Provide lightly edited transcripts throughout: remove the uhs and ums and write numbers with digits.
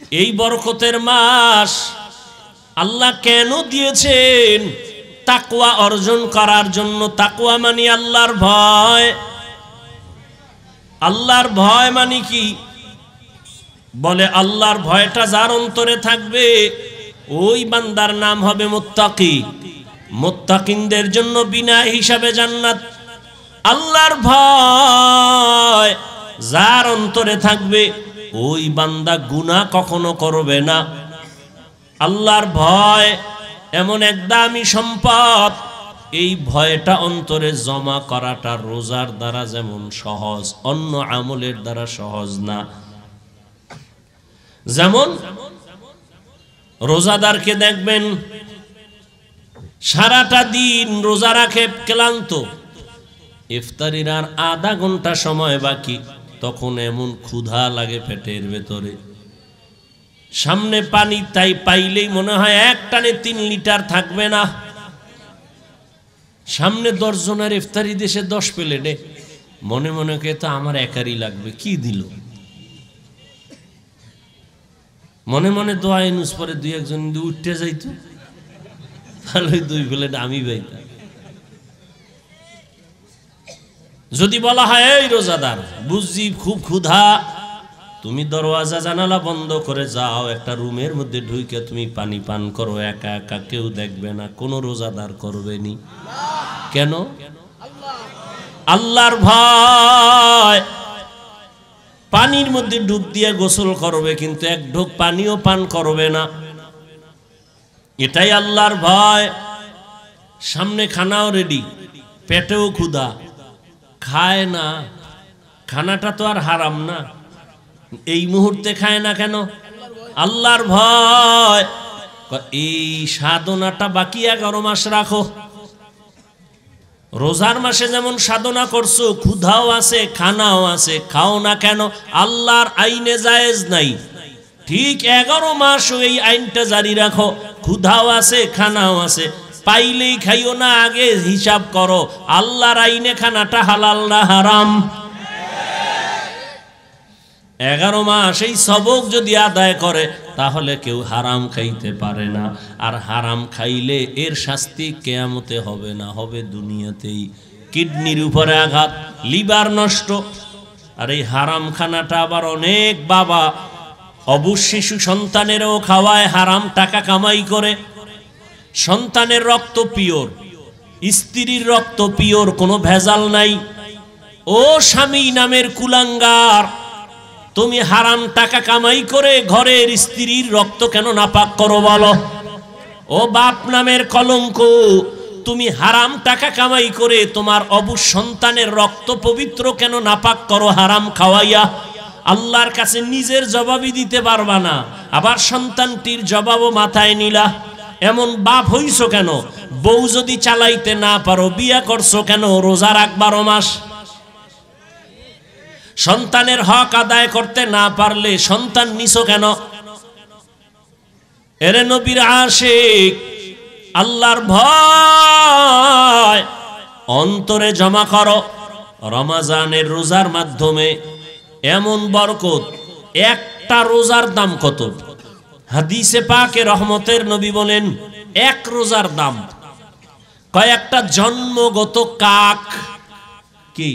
এই বরকতের মাস আল্লাহ কেন দিয়েছেন? তাকওয়া অর্জন করার জন্য। তাকওয়া মানে আল্লাহর ভয়। আল্লাহর ভয় মানে কি? বলে আল্লাহর ভয়টা যার অন্তরে থাকবে ওই বান্দার নাম হবে মুত্তাকি। মুত্তাকিনদের জন্য বিনা হিসাবে জান্নাত। আল্লাহর ভয় যার অন্তরে থাকবে ওই বান্দা গুনাহ কখনো করবে না। আল্লাহর ভয় এমন এক দামি সম্পদ, এই ভয়টা অন্তরে জমা করাটা রোজার দ্বারা যেমন সহজ, অন্য আমলের দ্বারা সহজ না। যেমন রোজাদারকে দেখবেন সারাটা দিন রোজা রাখে, ক্লান্ত, ইফতারির আর আধা ঘন্টা সময় বাকি, তখন এমন ক্ষুধা লাগে পেটের ভেতরে, সামনে পানি তাই পাইলেই মনে হয় এক টানে 3 লিটার থাকবে না। সামনে 10 জনের ইফতারি দেশে 10 প্লেটে, মনে মনে কে তো আমার একারই লাগবে, কি দিল। মনে মনে দোয়া ইনুস পরে 2-1 জন উঠতে যাইতো, তাহলে 2 প্লেট আমি পাইতাম। যদি বলা হয় এই রোজাদার বুঝছি খুব ক্ষুধা, তুমি দরওয়াজা জানালা বন্ধ করে যাও, একটা রুমের মধ্যে ঢুকে তুমি পানি পান করো, একা একা, কেউ দেখবে না, কোনো রোজাদার করবে নি। কেন? আল্লাহর ভয়। পানির মধ্যে ডুব দিয়ে গোসল করবে, কিন্তু 1 ঢোক পানিও পান করবে না, এটাই আল্লাহর ভয়। সামনে খানাও রেডি, পেটেও ক্ষুধা, খায় না। খানাটা তো আর হারাম না, এই মুহূর্তে খায় না কেন? আল্লাহর ভয়। এই সাধনাটা বাকি 11 মাস রাখো। রোজার মাসে যেমন সাধনা করছো, ক্ষুধাও আছে, খানাও আছে, খাও না কেন? আল্লাহর আইনে জায়েজ নাই। ঠিক 11 মাস এই আইনটা জারি রাখো, ক্ষুধাও আছে, খানাও আছে, পাইলেই খাইও না, আগে হিসাব করো আল্লাহর আইনে খানাটা হালাল না হারাম। 11 মাস এই সবক যদি আদায় করে তাহলে কেউ হারাম খাইতে পারে না। আর হারাম খাইলে এর শাস্তি কিয়ামতে হবে না, হবে দুনিয়াতেই। কিডনির উপরে আঘাত, লিভার নষ্ট। আর এই হারাম খানাটা আবার অনেক বাবা অবুঝ শিশু সন্তানেরও খাওয়ায়, হারাম টাকা কামাই করে। সন্তানের রক্ত পিওর, স্ত্রীর রক্ত পিওর, কোনো ভেজাল নাই। ও স্বামী নামের কুলাঙ্গার, তুমি হারাম টাকা কামাই করে ঘরের স্ত্রীর রক্ত কেন নাপাক করো বলো? ও বাপ নামের কলঙ্ক, তুমি হারাম টাকা কামাই করে তোমার অবুঝ সন্তানের রক্ত পবিত্র কেন নাপাক করো হারাম খাওয়াইয়া? আল্লাহর কাছে নিজের জবাবই দিতে পারবা না, আবার সন্তানটির জবাবও মাথায় নিলা। এমন বাপ হইছো কেন? বউ যদি চালাইতে না পারো বিয়া করছো কেন? রোজা রাখ 12 মাস। সন্তানের হক আদায় করতে না পারলে সন্তান নিছো কেন? এরে নবীর আশিক, আল্লাহর ভয় অন্তরে জমা করো। রমজানের রোজার মাধ্যমে এমন বরকত, একটা রোজার দাম কত? হাদিসে পাকে রহমতের নবী বলেন 1 রোজার দাম কয়েকটা জন্মগত কাক। কি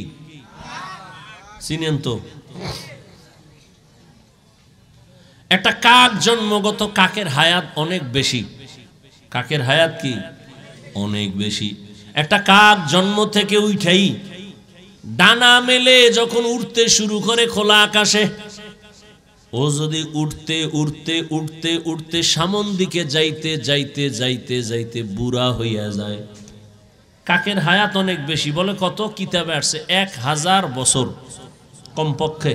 চিনেন তো? একটা কাক জন্মগত, কাকের হায়াত অনেক বেশি। কাকের হায়াত কি? অনেক বেশি। একটা কাক জন্ম থেকে উঠাই ডানা মেলে যখন উড়তে শুরু করে খোলা আকাশে, ও যদি উঠতে উঠতে উঠতে উঠতে সামন দিকে যাইতে যাইতে যাইতে যাইতে বুড়া হইয়া যায়। কাকের হায়াত অনেক বেশি। বলে কত? কিতাবে আসছে 1000 বছর কমপক্ষে।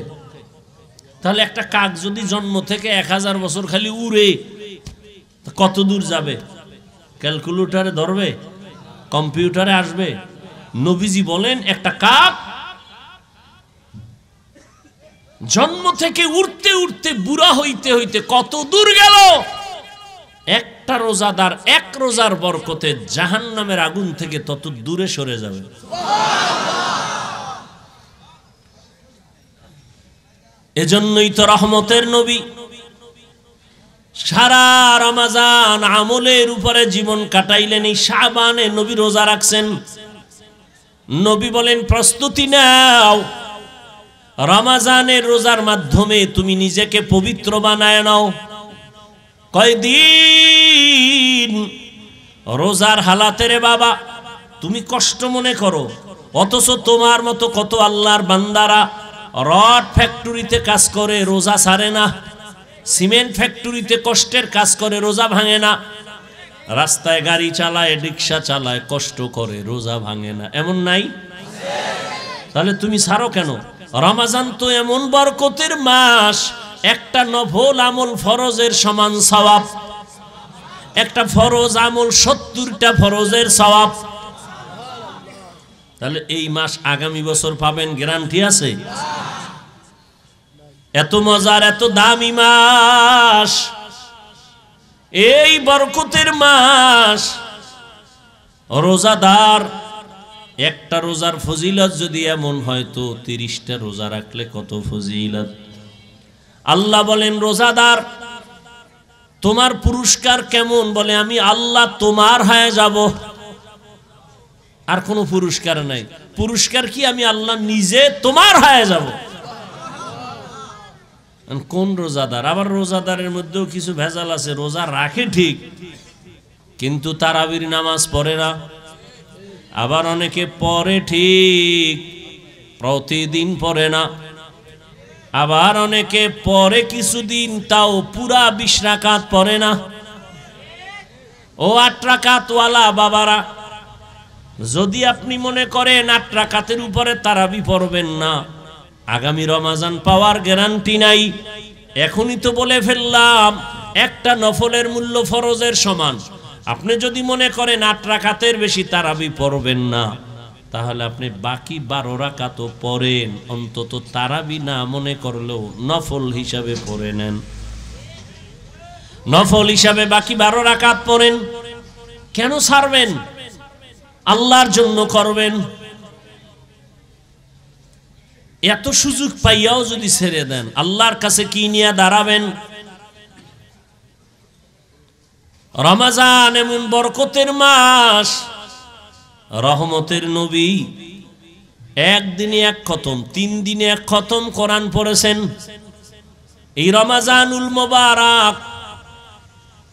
তাহলে একটা কাক যদি জন্ম থেকে 1000 বছর খালি উড়ে, কত দূর যাবে? ক্যালকুলেটরে ধরবে? কম্পিউটারে আসবে? নবীজি বলেন একটা কাক জন্ম থেকে উড়তে উড়তে বুড়া হইতে হইতে কত দূর গেল? একটা রোজাদার 1 রোজার বরকতে জাহান্নামের আগুন থেকে তত দূরে সরে যাবে। এজন্যই তো রহমতের নবী সারা রমজান আমলের উপরে জীবন কাটাইলেন। এই শাবানে নবী রোজা রাখছেন। নবী বলেন প্রস্তুতি নাও, রমজানের রোজার মাধ্যমে তুমি নিজেকে পবিত্র বানায় নাও। কয়দিন রোজার হালাতে রে বাবা তুমি কষ্ট মনে করো, অথচ তোমার মতো কত আল্লাহর বান্দারা রড ফ্যাক্টরিতে কাজ করে রোজা ছাড়ে না, সিমেন্ট ফ্যাক্টরিতে কষ্টের কাজ করে রোজা ভাঙে না, রাস্তায় গাড়ি চালায় রিক্সা চালায় কষ্ট করে রোজা ভাঙে না, এমন নাই? তাহলে তুমি ছাড়ো কেন? রমজান তো এমন বরকতের মাস, একটা নফল আমল ফরজের সমান সওয়াব, একটা ফরজ আমল 70টা ফরজের সওয়াব। তাহলে এই মাস আগামী বছর পাবেন, গ্যারান্টি আছে? এত মজার এত দামি মাস, এই বরকতের মাস। রোজাদার একটা রোজার ফজিলত যদি এমন হয় তো 30টা রোজা রাখলে কত ফজিলত। আল্লাহ বলেন রোজাদার তোমার পুরস্কার কেমন? বলে আমি আল্লাহ তোমার হয়ে যাব, আর কোনো পুরস্কার নাই। পুরস্কার কি? আমি আল্লাহ নিজে তোমার হয়ে যাব। কোন রোজাদার? আবার রোজাদারের মধ্যেও কিছু ভেজাল আছে, রোজা রাখে ঠিক কিন্তু তারাবির নামাজ পড়ে না। আবার অনেকে পড়ে ঠিক, প্রতিদিন পড়ে না। আবার অনেকে পড়ে কিছুদিন, তাও পুরা 20 রাকাত পড়ে না। ও 8 রাকাতওয়ালা বাবারা, যদি আপনি মনে করেন 8 রাকাতের উপরে তারাবি পড়বেন না, আগামী রমজান পাওয়ার গ্যারান্টি নাই। এখনই তো বলে ফেললাম একটা নফলের মূল্য ফরজের সমান। আপনি যদি মনে করেন 8 রাকাতের বেশি তারাবি পড়বেন না, তাহলে আপনি বাকি 12 রাকাতও পড়েন, অন্তত তারাবি না মনে করলেও নফল হিসাবে পড়ে নেন। নফল হিসাবে বাকি 12 রাকাত পড়েন। কেন ছাড়বেন? আল্লাহর জন্য করবেন। এত সুযোগ পাইয়াও যদি ছেড়ে দেন, আল্লাহর কাছে কি নিয়ে দাঁড়াবেন? রমজান এমন বরকতের মাস, রহমতের নবী একদিনে 1 খতম, 3 দিনে 1 খতম কোরআন পড়েছেন। এই রমজানুল মোবারক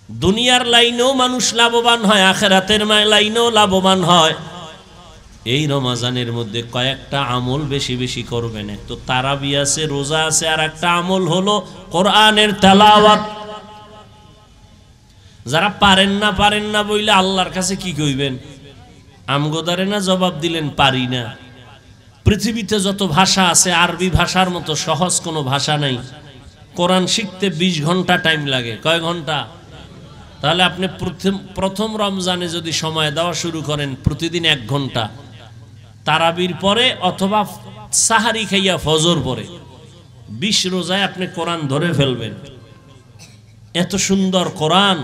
দুনিয়ার লাইনেও মানুষ লাভবান হয়, আখিরাতের লাইনেও লাভবান হয়। এই রমজানের মধ্যে কয়েকটা আমল বেশি বেশি করবেন। এক তো তারাবি আছে, রোজা আছে, আর একটা আমল হলো কোরআনের তেলাওয়াত। যারা পারেন না বইলে আল্লাহর কাছে কি কইবেন? আমগোদারে না জবাব দিলেন পারি না। পৃথিবীতে যত ভাষা আছে আরবি ভাষার মতো সহজ কোনো ভাষা নাই। কোরআন শিখতে 20 ঘন্টা টাইম লাগে। কয় ঘন্টা? তাহলে আপনি প্রথম রমজানে যদি সময় দেওয়া শুরু করেন প্রতিদিন 1 ঘন্টা, তারাবির পরে অথবা সাহারি খাইয়া ফজর পরে 20 রোজায় আপনি কোরআন ধরে ফেলবেন। এত সুন্দর কোরআন,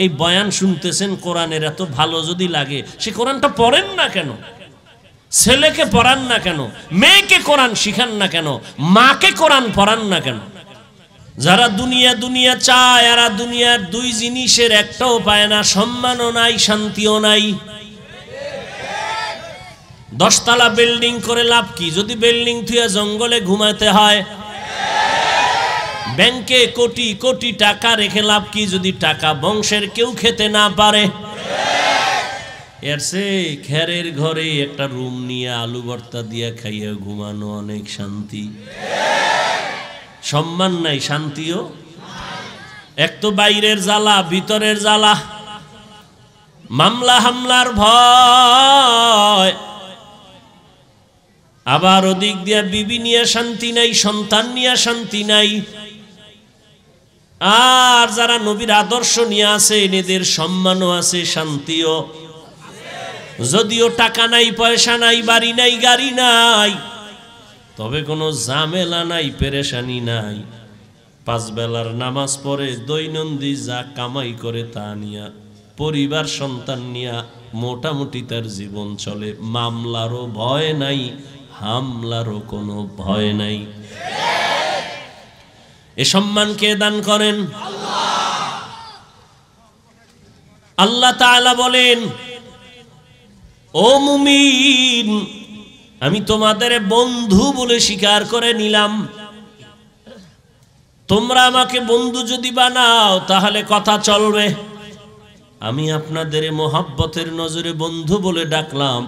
এই বয়ান শুনতেছেন কোরআনের এত ভালো যদি লাগে, সে কোরআনটা পড়েন না কেন? ছেলেকে পড়ান না কেন? মেয়েকে কোরআন শিখান না কেন? মাকে কোরআন পড়ান না কেন? যারা দুনিয়া চায়, এরা দুনিয়ার 2 জিনিসের একটাও পায় না, সম্মানও নাই, শান্তিও নাই। 10 তলা বিল্ডিং করে লাভ কি যদি বিল্ডিং থুয়ে জঙ্গলে ঘুমাতে হয়? ব্যাংকে কোটি কোটি টাকা রেখে লাভ কি যদি টাকা বংশের কেউ খেতে না পারে? এর সে খেরের ঘরে একটা রুম নিয়ে আলু ভর্তা দিয়ে খাইয়া ঘুমানো অনেক শান্তি। সম্মান নাই, শান্তিও। এক তো বাইরের জ্বালা, ভিতরের জ্বালা, মামলা হামলার ভয়, আবার ওদিক দিয়া বিবি নিয়ে শান্তি নাই, সন্তান নিয়ে শান্তি নাই। আর যারা নবীর আদর্শ নিয়ে আছে এদের সম্মানও আছে, শান্তিও। যদিও টাকা নাই, পয়সা নাই, বাড়ি নাই, গাড়ি নাই, তবে কোনো ঝামেলা নাই, পেরেশানি নাই। 5 বেলার নামাজ পড়ে দৈনন্দিন যা কামাই করে তা নিয়া পরিবার সন্তান নিয়া মোটামুটি তার জীবন চলে। মামলারও ভয় নাই, হামলারও কোনো ভয় নাই। এ সম্মান কে দান করেন? আল্লাহ। আল্লাহ তাআলা বলেন, ও মুমিন, আমি তোমাদের বন্ধু বলে স্বীকার করে নিলাম। তোমরা আমাকে বন্ধু যদি বানাও তাহলে কথা চলবে। আমি আপনাদের মোহাব্বতের নজরে বন্ধু বলে ডাকলাম,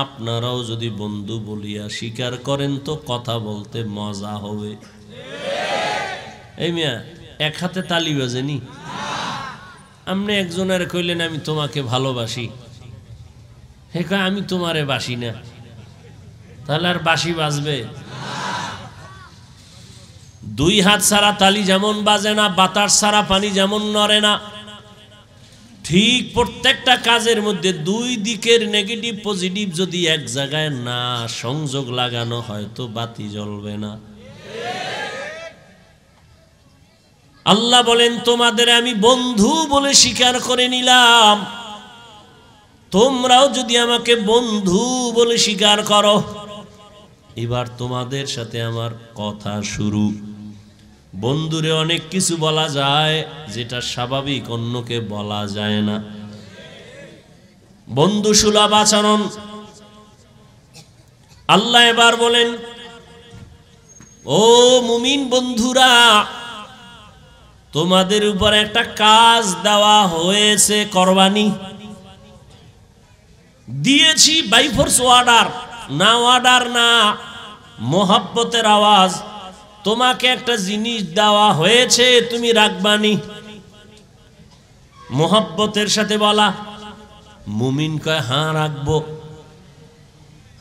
আপনারাও যদি বন্ধু বলিয়া স্বীকার করেন তো কথা বলতে মজা হবে। এই মিয়া এক হাতে তালি বাজেনি? আপনি একজনের কইলেন আমি তোমাকে ভালোবাসি, হে কয় আমি তোমারে বাসি না, তাহলে আর বাঁশি বাজবে? দুই হাত ছাড়া তালি যেমন বাজে না, বাতাস ছাড়া পানি যেমন নড়ে না, ঠিক প্রত্যেকটা কাজের মধ্যে দুই দিকের নেগেটিভ পজিটিভ যদি এক জায়গায় না সংযোগ লাগানো হয় তো বাতি জ্বলবে না। আল্লাহ বলেন, তোমাদের আমি বন্ধু বলে স্বীকার করে নিলাম, তোমরাও যদি আমাকে বন্ধু বলে স্বীকার করো, এবার তোমাদের সাথে আমার কথা শুরু। বন্ধুরে অনেক কিছু বলা যায় যেটা স্বাভাবিক অন্যকে বলা যায় না। বন্ধু সুলভ আচরণ। আল্লাহ এবার বলেন, ও মুমিন বন্ধুরা, তোমাদের উপর একটা কাজ দেওয়া হয়েছে, করবানি দিয়েছি বাই ফোর্স অর্ডার, না অর্ডার না, মোহাব্বতের আওয়াজ। তোমাকে একটা জিনিস দেওয়া হয়েছে, তুমি রাখবানি। মোহাব্বতের সাথে বলা। মুমিন কয় হ্যাঁ রাখবো,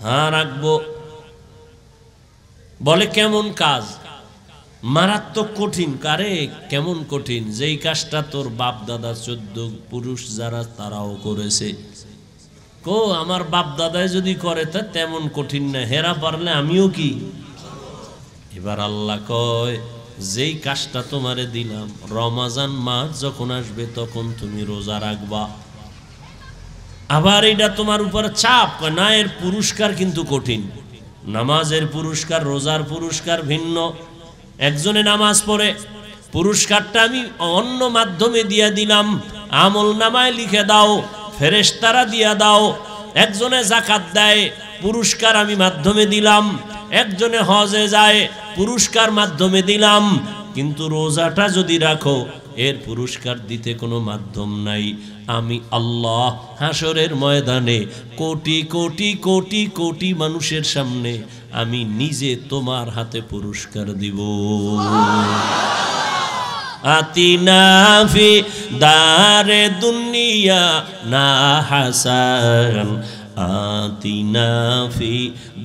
হ্যাঁ রাখবো। বলে কেমন কাজ? মারাত্মক কঠিন। কারে কেমন কঠিন? যেই কাজটা তোর বাপ দাদা 14 পুরুষ যারা তারাও করেছে। কো আমার বাপ দাদাই যদি করে তা তেমন কঠিন না, হেরা পারলে আমিও কি। এবার আল্লাহ কয়, যেই কাজটা তোমারে দিলাম, রমজান মাস যখন আসবে তখন তুমি রোজা রাখবা। আবার এটা তোমার উপর চাপ না, এর পুরস্কার কিন্তু কঠিন। নামাজের পুরস্কার, রোজার পুরস্কার ভিন্ন। একজনে নামাজ পড়ে, পুরস্কারটা আমি অন্য মাধ্যমে দিয়ে দিলাম, আমল নামায় লিখে দাও, ফেরেশতারা দিয়া দাও। একজনে যাকাত দেয়, পুরস্কার আমি মাধ্যমে দিলাম। একজনে হজে যায়, পুরস্কার মাধ্যমে দিলাম। কিন্তু রোজাটা যদি রাখো, এর পুরস্কার দিতে কোনো মাধ্যম নাই। আমি আল্লাহ হাসরের ময়দানে কোটি কোটি কোটি কোটি মানুষের সামনে আমি নিজে তোমার হাতে পুরস্কার দিব। আতিনা ফি দারে দুনিয়া না হাসান, আতিনা ফি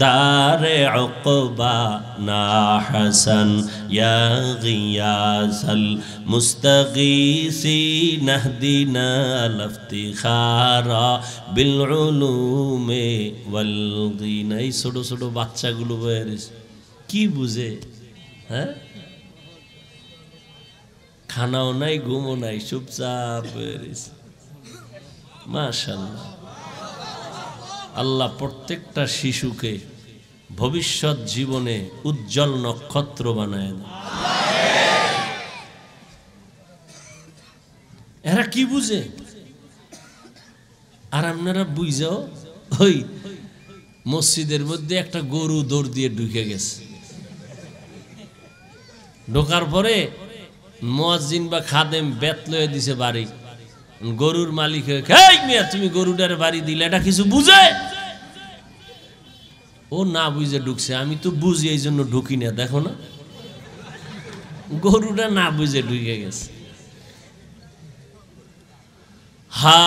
দারে উকবা না হাসান, ইয়া গিয়াসাল মুস্তাগীসিন ইহদিনা লাফতিখারা বিল উলুমে ওয়াল গিনা। এই ছোট ছোট বাচ্চাগুলো কি বুঝে? হ্যাঁ, খানাও নাই, ঘুমও নাই, চুপচাপ হয়েছে। মাশাআল্লাহ, আল্লাহ প্রত্যেকটা শিশুকে ভবিষ্যৎ জীবনে উজ্জ্বল নক্ষত্র বানায় দেয়। এরা কি বুঝে? আর আপনারা বুঝাও, ওই মসজিদের মধ্যে একটা গরু দৌড় দিয়ে ঢুকে গেছে, ঢোকার পরে মুয়াজ্জিন বা খাদেম বেত লয়ে দিছে বাড়ি। গরুর মালিক তুমি গরুটার বাড়ি দিলে, এটা কিছু বুঝে? ও না বুঝে ঢুকছে, আমি তো বুঝি এই জন্য ঢুকি না। দেখো না, গরুটা না বুঝে ঢুকে গেছে। হা,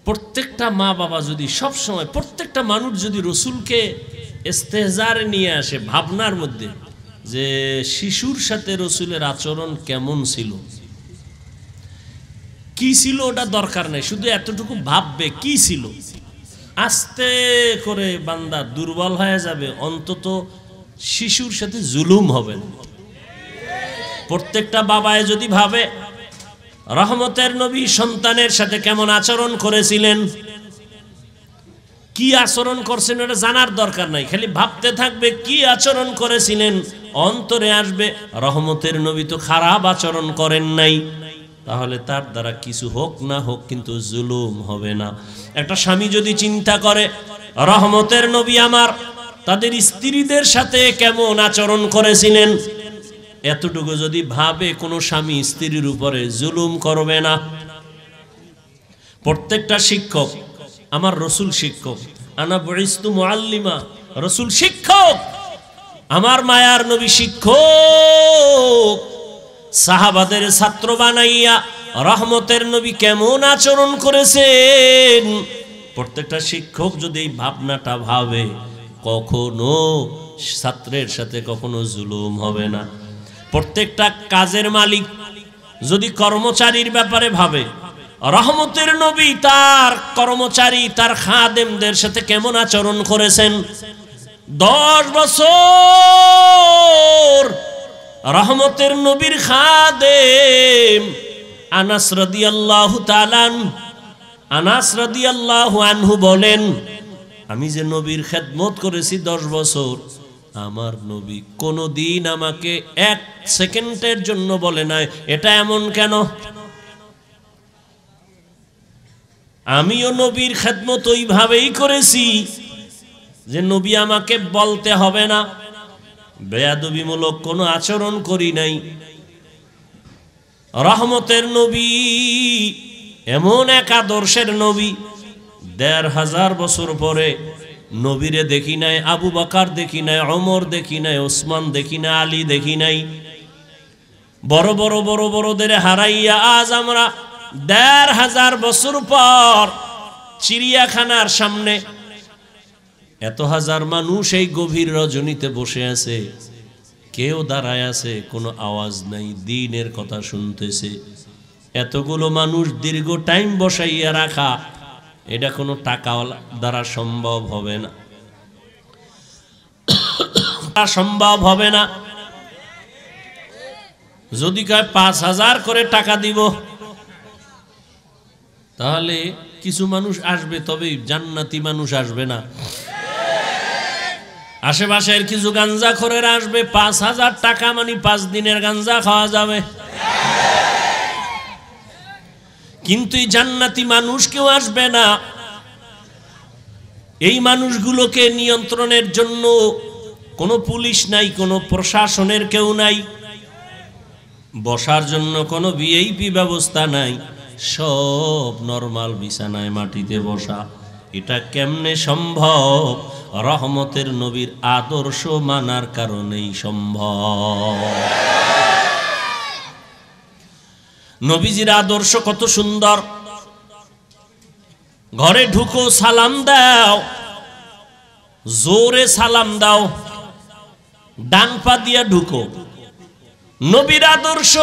প্রত্যেকটা মা বাবা যদি সব সময়, প্রত্যেকটা মানুষ যদি রসুলকে ইস্তেহজারে নিয়ে আসে ভাবনার মধ্যে, যে শিশুর সাথে রসুলের আচরণ কেমন ছিল, কি ছিল, ওটা দরকার নাই, শুধু এতটুকু ভাববে কি ছিল। আস্তে করে বান্দা দুর্বল হয়ে যাবে, অন্তত শিশুর সাথে জুলুম হবে না। প্রত্যেকটা বাবায় যদি ভাবে রহমতের নবী সন্তানের সাথে কেমন আচরণ করেছিলেন, কি আচরণ করছেন, এটা জানার দরকার নাই, খালি ভাবতে থাকবে কি আচরণ করেছিলেন, অন্তরে আসবে রহমতের নবী তো খারাপ আচরণ করেন নাই, তাহলে তার দ্বারা কিছু হোক না হোক কিন্তু জুলুম হবে না। একটা স্বামী যদি চিন্তা করে রহমতের নবী আমার তাদের স্ত্রীদের সাথে কেমন আচরণ করেছিলেন, এতটুকু যদি ভাবে, কোনো স্বামী স্ত্রীর উপরে জুলুম করবে না। প্রত্যেকটা শিক্ষক, আমার রসুল শিক্ষক, আনা বুইস্তু মুআল্লিমা, রসুল শিক্ষক, আমার মায়ার নবী শিক্ষক। সাহাবাদের ছাত্র বানাইয়া রহমতের নবী কেমন আচরণ করেছেন, প্রত্যেকটা শিক্ষক যদি এই ভাবনাটা ভাবে, কখনো ছাত্রের সাথে কখনো জুলুম হবে না। প্রত্যেকটা কাজের মালিক যদি কর্মচারীর ব্যাপারে ভাবে, রহমতের নবী তার কর্মচারী তার খাদেমদের সাথে কেমন আচরণ করেছেন। 10 বছর রহমতের নবীর খাদেম আনাস রাদিয়াল্লাহু তাআলা আনাস রাদিয়াল্লাহু আনহু বলেন, আমি যে নবীর খেদমত করেছি 10 বছর, আমার নবী কোনদিন আমাকে 1 সেকেন্ডের জন্য বলে নাই এটা এমন কেন। আমিও নবীর খেদমত ওইভাবেই করেছি যে নবী আমাকে বলতে হবে না, বেয়াদবিমূলক কোনো আচরণ করি নাই। রহমতের নবী এমন এক আদর্শের নবী, 1500 বছর পরে নবীরে দেখি নাই, আবু বকর দেখি নাই, ওমর দেখি নাই, ওসমান দেখি নাই, আলী দেখি নাই। বড় বড় বড় বড়দের হারাইয়া আজ আমরা 1500 বছর পর চিড়িয়াখানার সামনে এত হাজার মানুষ এই গভীর রজনীতে বসে আছে, কেউ দাঁড়ায় আছে, কোনো আওয়াজ নাই, দ্বীনের কথা শুনতেছে। এতগুলো মানুষ দীর্ঘ টাইম বসাইয়া রাখা, এটা কোনো টাকা দ্বারা সম্ভব হবে না, সম্ভব হবে না। যদি কয় 5000 করে টাকা দিব, তাহলে কিছু মানুষ আসবে, তবে জান্নাতি মানুষ আসবে না। আশেপাশের কিছু গাঞ্জাখোরের আসবে, 5000 টাকা মানে 5 দিনের গাঞ্জা খাওয়া যাবে। কিন্তু এই জান্নাতি মানুষ কেউ আসবে না। এই মানুষগুলোকে নিয়ন্ত্রণের জন্য কোনো পুলিশ নাই, কোনো প্রশাসনের কেউ নাই, বসার জন্য কোনো ভিআইপি ব্যবস্থা নাই, সব নরমাল বিছানায় মাটিতে বসা। এটা কেমনে সম্ভব? রহমতের নবীর আদর্শ মানার কারণেই সম্ভব। নবীজির আদর্শ কত সুন্দর। ঘরে ঢুকো, সালাম দাও, জোরে সালাম দাও, ডান পা দিয়া ঢুকো। নবীর আদর্শ,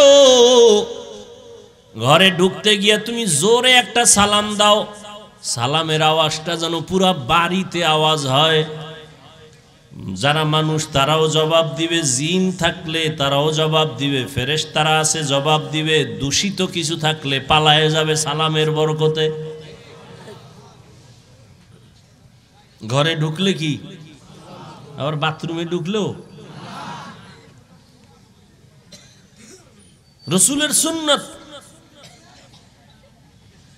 ঘরে ঢুকতে গিয়া তুমি জোরে একটা সালাম দাও, সালামের আওয়াজটা যেন পুরা বাড়িতে আওয়াজ হয়। যারা মানুষ তারাও জবাব দিবে, জিন থাকলে তারাও জবাব দিবে, ফেরেশতারা আছে জবাব দিবে, দূষিত কিছু থাকলে পালায়ে যাবে সালামের বরকতে। ঘরে ঢুকলে কি আবার বাথরুমে ঢুকলেও রসুলের সুন্নাত।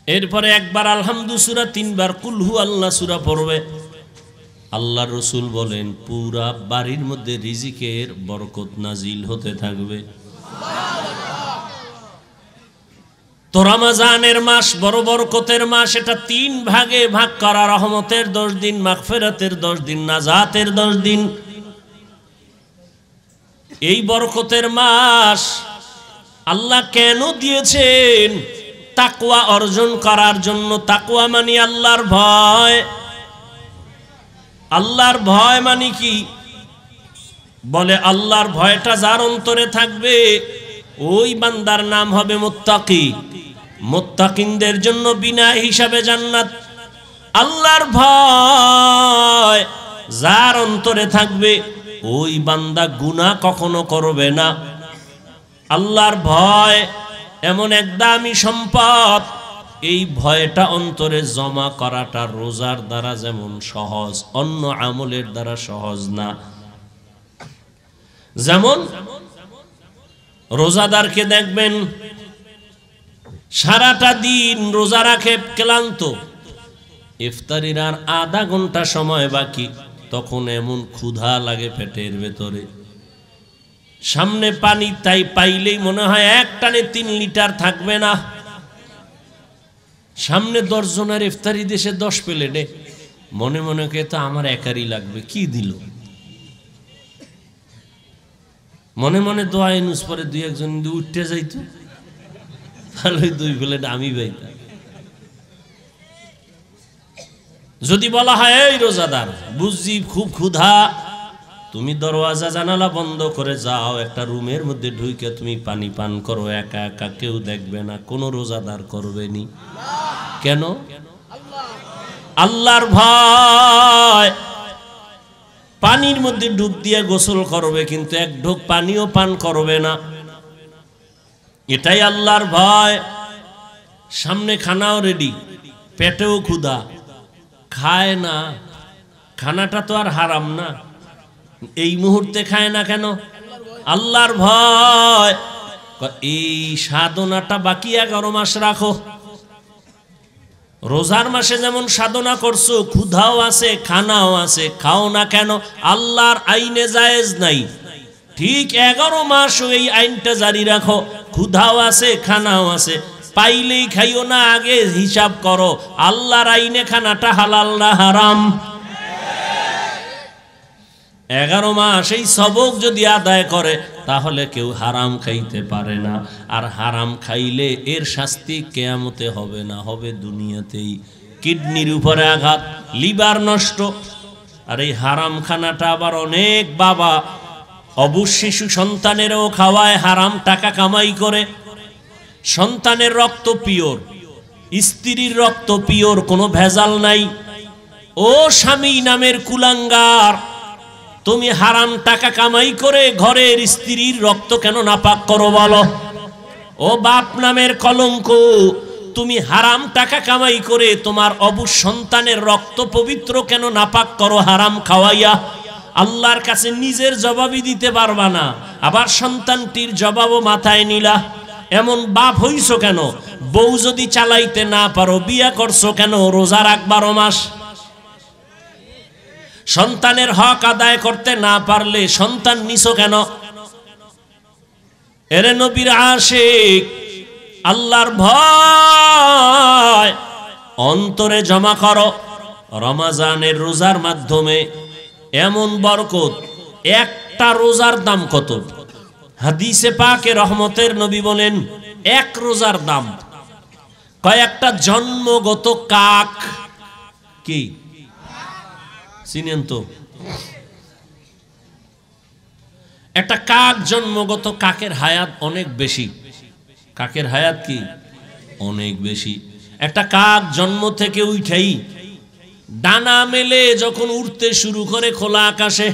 এরপরে একবার আলহামদু সূরা, 3 বার কুল হু আল্লাহ সূরা পড়বে। আল্লাহ রসুল বলেন পুরা বাড়ির মধ্যে রিজিকের বরকত নাজিল হতে থাকবে। তো রমজানের মাস বড় বরকতের মাস, এটা 3 ভাগে ভাগ করা। রহমতের 10 দিন, মাগফিরাতের 10 দিন, নাজাতের 10 দিন। এই বরকতের মাস আল্লাহ কেন দিয়েছেন? তাকওয়া অর্জন করার জন্য। তাকওয়া মানে আল্লাহর ভয়। আল্লাহর ভয় মানে কি? বলে আল্লাহর ভয়টা যার অন্তরে থাকবে ওই বান্দার নাম হবে মুত্তাকি। মুত্তাকিনদের জন্য বিনা হিসাবে জান্নাত। আল্লাহর ভয় যার অন্তরে থাকবে ওই বান্দা গুনাহ কখনো করবে না। আল্লাহর ভয় এমন এক দামি সম্পদ, এই ভয়টা অন্তরে জমা করাটা রোজার দ্বারা যেমন সহজ, অন্য আমলের দ্বারা সহজ না। যেমন রোজাদারকে দেখবেন সারাটা দিন রোজা রাখে, ক্লান্ত, ইফতারির আর আধা ঘন্টা সময় বাকি, তখন এমন ক্ষুধা লাগে পেটের ভেতরে, সামনে পানি তাই পাইলেই মনে হয় এক টানে 3 লিটার থাকবে না। সামনে 10 জনের ইফতারি দেশে 10 প্লেটে, মনে মনে কে তো আমার একারই লাগবে, কি দিল। মনে মনে দোয়া ইনুস পরে 2-1 জন উঠতে যাইতো, তাহলে 2 প্লেট আমি পাইতাম। যদি বলা হয় এই রোজাদার বুঝছি খুব ক্ষুধা, তুমি দরওয়াজা জানালা বন্ধ করে যাও, একটা রুমের মধ্যে ঢুকে তুমি পানি পান করো, একা একা, কেউ দেখবে না, কোন রোজাদার করবে নি। কেন? আল্লাহর ভয়। পানির মধ্যে ডুব দিয়ে গোসল করবে, কিন্তু 1 ঢোক পানিও পান করবে না, এটাই আল্লাহর ভয়। সামনে খানাও রেডি, পেটেও ক্ষুধা, খায় না। খানাটা তো আর হারাম না, এই মুহূর্তে খায় না কেন? আল্লাহর ভয়। এই সাধনাটা বাকি 11 মাস রাখো। রোজার মাসে যেমন সাধনা করছো, ক্ষুধাও আছে, খানাও আছে, খাও না কেন? আল্লাহর আইনে জায়েজ নাই, ঠিক 11 মাস এই আইনটা জারি রাখো। ক্ষুধাও আছে, খানাও আছে, পাইলেই খাইও না, আগে হিসাব করো আল্লাহর আইনে খানাটা হালাল না হারাম। 11 মাস এই সবক যদি আদায় করে, তাহলে কেউ হারাম খাইতে পারে না। আর হারাম খাইলে এর শাস্তি কিয়ামতে হবে না, হবে দুনিয়াতেই। কিডনির উপরে আঘাত, লিভার নষ্ট। আর এই হারাম খানাটা আবার অনেক বাবা অবুঝ শিশু সন্তানেরও খাওয়ায়, হারাম টাকা কামাই করে। সন্তানের রক্ত পিওর, স্ত্রীর রক্ত পিওর, কোনো ভেজাল নাই। ও স্বামী নামের কুলাঙ্গার, তুমি হারাম টাকা কামাই করে ঘরের স্ত্রীর রক্ত কেন নাপাক করো বলো? ও বাপ নামের কলঙ্ক, তুমি হারাম টাকা কামাই করে তোমার অবুঝ সন্তানের রক্ত পবিত্র কেন নাপাক করো হারাম খাওয়াইয়া? আল্লাহর কাছে নিজের জবাবই দিতে পারবা না, আবার সন্তানটির জবাবও মাথায় নিলা। এমন বাপ হইছো কেন? বউ যদি চালাইতে না পারো, বিয়া করছো কেন? রোজা রাখ 12 মাস। সন্তানের হক আদায় করতে না পারলে সন্তান নিছো কেন? এরে নবীর আশিক, আল্লাহর ভয় অন্তরে জমা করো। রমজানের রোজার মাধ্যমে এমন বরকত, একটা রোজার দাম কত? হাদিসে পাকে রহমতের নবী বলেন 1 রোজার দাম কয়েকটা জন্মগত কাক। কি চিনেন তো? একটা কাক, জন্মগত কাকের হায়াত অনেক বেশি। কাকের হায়াত কি? অনেক বেশি। একটা কাক জন্ম থেকে উঠেই ডানা মেলে যখন উড়তে শুরু করে খোলা আকাশে,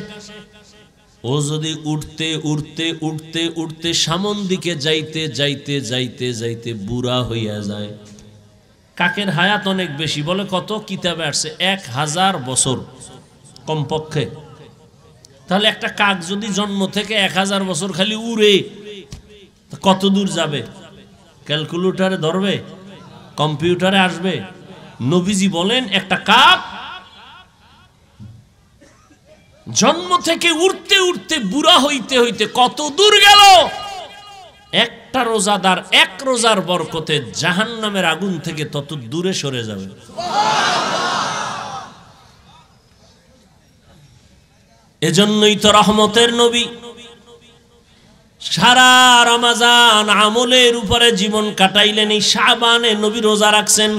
ও যদি উঠতে উঠতে উঠতে উঠতে সামন দিকে যাইতে যাইতে যাইতে যাইতে বুড়া হইয়া যায়, কাকের হায়াত অনেক বেশি। বলে কত? কিতাবে আসছে 1000 বছর কমপক্ষে। তাহলে একটা কাক যদি জন্ম থেকে 1000 বছর খালি উড়ে, কত দূর যাবে? ক্যালকুলেটরে ধরবে? কম্পিউটারে আসবে? নবীজি বলেন একটা কাক জন্ম থেকে উড়তে উড়তে বুড়া হইতে হইতে কত দূর গেল? একটা রোজাদার 1 রোজার বরকতে জাহান্নামের আগুন থেকে তত দূরে সরে যাবে। এজন্যই তো রহমতের নবী সারা রমজান আমলের উপরে জীবন কাটাইলেন। এই শাবানে নবী রোজা রাখছেন।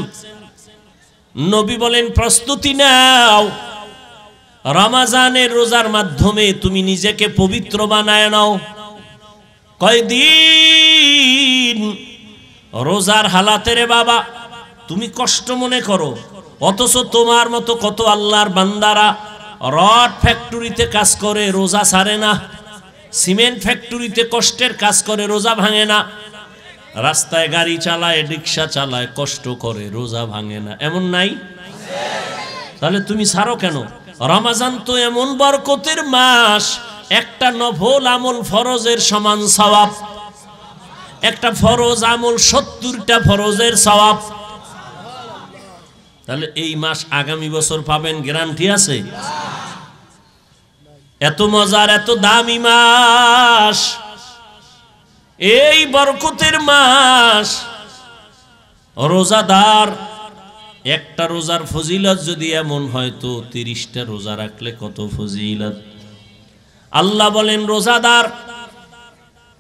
নবী বলেন প্রস্তুতি নাও, রমজানের রোজার মাধ্যমে তুমি নিজেকে পবিত্র বানায় নাও। কয়দিন রোজার হালাতে রে বাবা তুমি কষ্ট মনে করো, অথচ তোমার মতো কত আল্লাহর বান্দারা রড ফ্যাক্টরিতে কাজ করে, রোজা ছাড়ে না। সিমেন্ট ফ্যাক্টরিতে কষ্টের কাজ করে, রোজা ভাঙে না। রাস্তায় গাড়ি চালায়, রিক্সা চালায়, কষ্ট করে, রোজা ভাঙে না। এমন নাই? তাহলে তুমি ছাড়ো কেন? রমজান তো এমন বরকতের মাস, একটা নফল আমল ফরজের সমান সওয়াব, একটা ফরজ আমল 70টা ফরজের সওয়াব। তাহলে এই মাস আগামী বছর পাবেন, গ্যারান্টি আছে? এত মজার, এত দামি মাস, এই বরকতের মাস। রোজাদার একটা রোজার ফজিলত যদি এমন হয় তো 30টা রোজা রাখলে কত ফজিলত। আল্লাহ বলেন রোজাদার